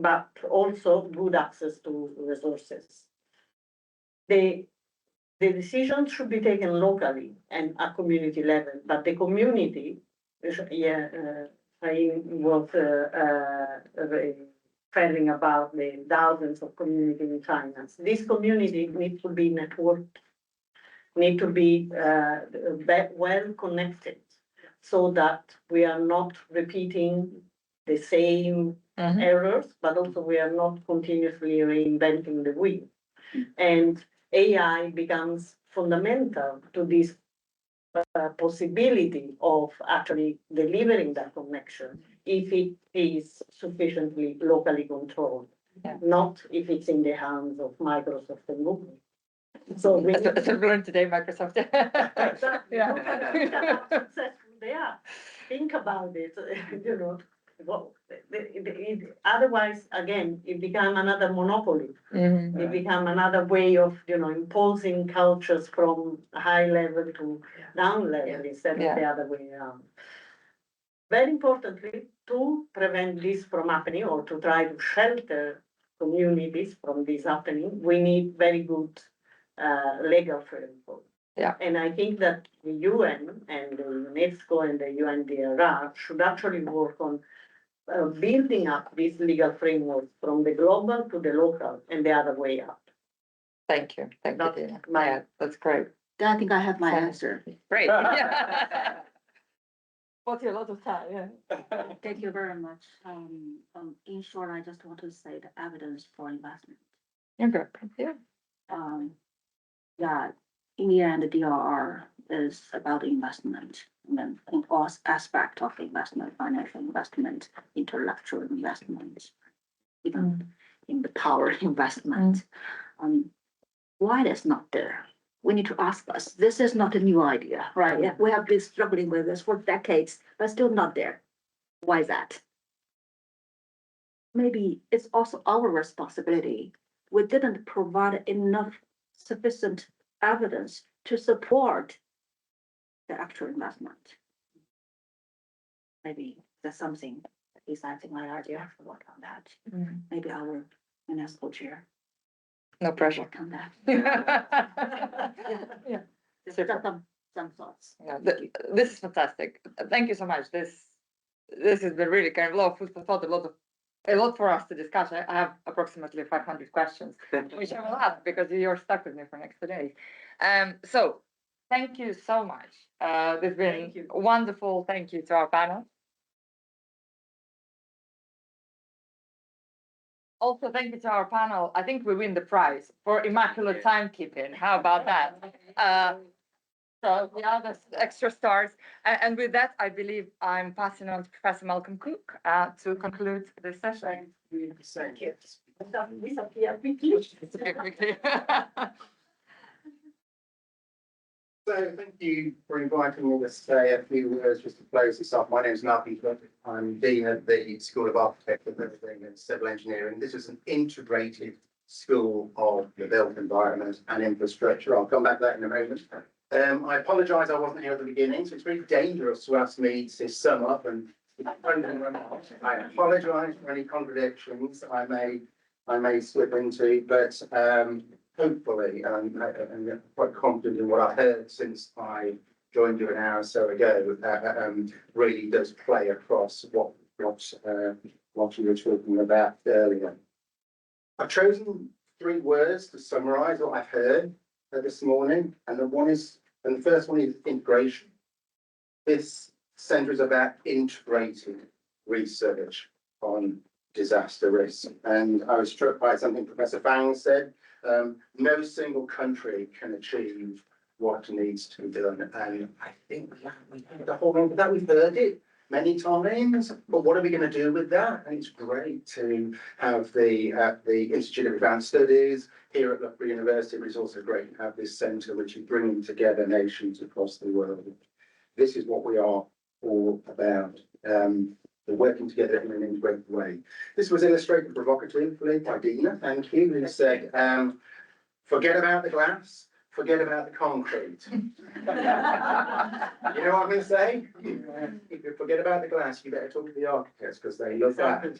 but also good access to resources. The decisions should be taken locally and at community level, but the community, I was telling about the thousands of communities in China. This community needs to be networked, need to be well connected, so that we are not repeating the same errors, but also we are not continuously reinventing the wheel. And AI becomes fundamental to this possibility of actually delivering that connection if it is sufficiently locally controlled, not if it's in the hands of Microsoft and Google. So we learned today, Microsoft. exactly. Look at how successful they are. Think about it, you know. Well, otherwise, again, it becomes another monopoly. It becomes another way of, you know, imposing cultures from high level to down level instead of the other way around. Very importantly, to prevent this from happening or to try to shelter communities from this happening, we need very good legal framework. And I think that the UN and the UNESCO and the UNDRR should actually work on building up these legal frameworks from the global to the local and the other way up. Thank you, Dina. That's great. I think I have my answer. Great. Bought you a lot of time. Thank you very much. In short, I just want to say the evidence for investment. That in the end, the DRR is about investment. And then in all aspects of investment, financial investment, intellectual investment, even in the power investment. Why that's not there? We need to ask us. This is not a new idea, right? We have been struggling with this for decades, but still not there. Why is that? Maybe it's also our responsibility. We didn't provide enough sufficient evidence to support the actual investment. Maybe there's something, at least I think my idea to work on that. Maybe our UNESCO chair. No pressure. Work on that. Just some thoughts. This is fantastic. Thank you so much. This has been really kind of a lot of food for thought, a lot for us to discuss. I have approximately 500 questions, which I will ask because you're stuck with me for next 2 days. So thank you so much. This has been wonderful. Thank you to our panel. Also, thank you to our panel. I think we win the prize for immaculate timekeeping. How about that? So the other extra stars. And with that, I believe I'm passing on to Professor Malcolm Cook to conclude this session. Thank you. Disappear quickly. So thank you for inviting me to say a few words just to close this off. My name is Malcolm Cook. I'm Dean at the School of Architecture, Building and Civil Engineering. This is an integrated school of the built environment and infrastructure. I'll come back to that in a moment. I apologise I wasn't here at the beginning, so it's very dangerous to ask me to sum up and I apologise for any contradictions I may slip into, but hopefully, I'm quite confident in what I heard since I joined you an hour or so ago, really does play across what you were talking about earlier. I've chosen 3 words to summarise what I've heard this morning, and the first one is integration. This centre is about integrating research on disaster risk, and I was struck by something Professor Fang said. No single country can achieve what needs to be done, and I think the whole thing that we've heard it many times. But what are we going to do with that? And it's great to have the Institute of Advanced Studies here at Loughborough University. But it's also great to have this centre which is bringing together nations across the world. This is what we are all about. We're working together in an integrated way. This was illustrated provocatively by Dina, thank you, who said, forget about the glass, forget about the concrete. You know what I'm going to say? If you forget about the glass, you better talk to the architects because they love that.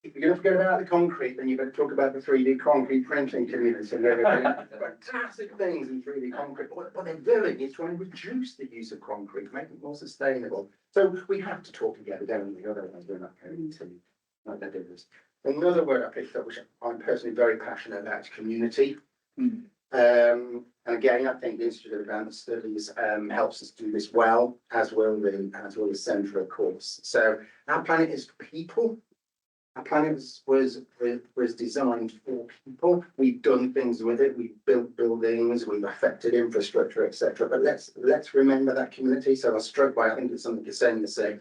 If you're going to forget about the concrete, then you better talk about the 3D concrete printing community. They're doing fantastic things in 3D concrete. What they're doing is trying to reduce the use of concrete, make it more sustainable. So we have to talk together, don't we? Otherwise, we're not going to do this. Another word I picked up, which I'm personally very passionate about, is community. And again, I think the Institute of Advanced Studies helps us do this well, as well the Centre, of course. So our planet is for people. Our planet was designed for people. We've done things with it. We've built buildings. We've affected infrastructure, etc. But let's remember that community. So I was struck by, I think it's something Ksenia said,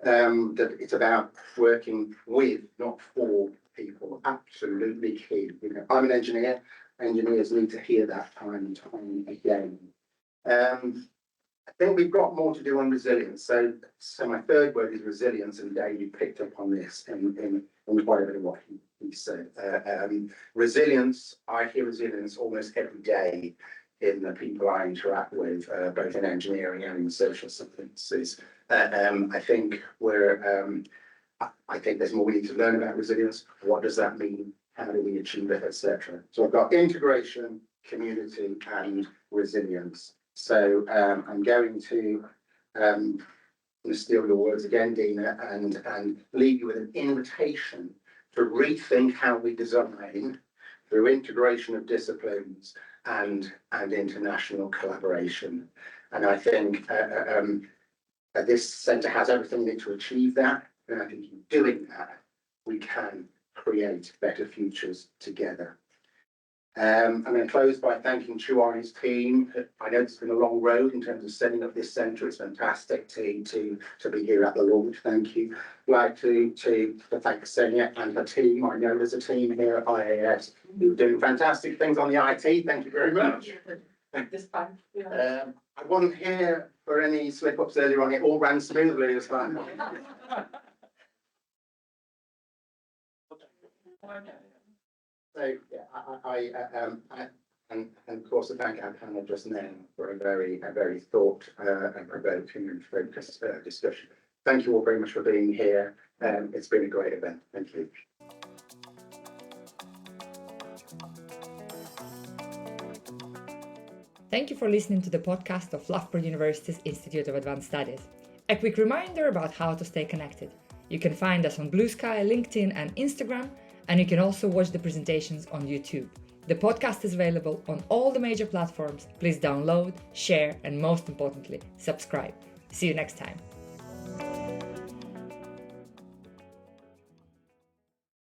that it's about working with, not for people. Absolutely key. You know, I'm an engineer. Engineers need to hear that time and time again. I think we've got more to do on resilience. So my third word is resilience, and David picked up on this in quite a bit of what he said. Resilience, I hear resilience almost every day in the people I interact with, both in engineering and in social sciences. I think I think there's more we need to learn about resilience. What does that mean? How do we achieve it, etc. So I've got integration, community, and resilience. So I'm going to steal your words again, Dina, and leave you with an invitation to rethink how we design through integration of disciplines and international collaboration. And I think this centre has everything we need to achieve that. And I think in doing that, we can create better futures together. I'm going to close by thanking Chuani's team. I know it's been a long road in terms of setting up this centre. It's fantastic to be here at the launch. Thank you. I'd like to thank Ksenia and her team. I know there's a team here at IAS who are doing fantastic things on the IT. Thank you very much. I wasn't here for any slip-ups earlier on. It all ran smoothly as well. So yeah, and of course I thank our panel just now for a very thought and provoking and focused discussion. Thank you all very much for being here. It's been a great event. Thank you. Thank you for listening to the podcast of Loughborough University's Institute of Advanced Studies. A quick reminder about how to stay connected. You can find us on Blue Sky, LinkedIn and Instagram, and you can also watch the presentations on YouTube. The podcast is available on all the major platforms. Please download, share, and most importantly, subscribe. See you next time.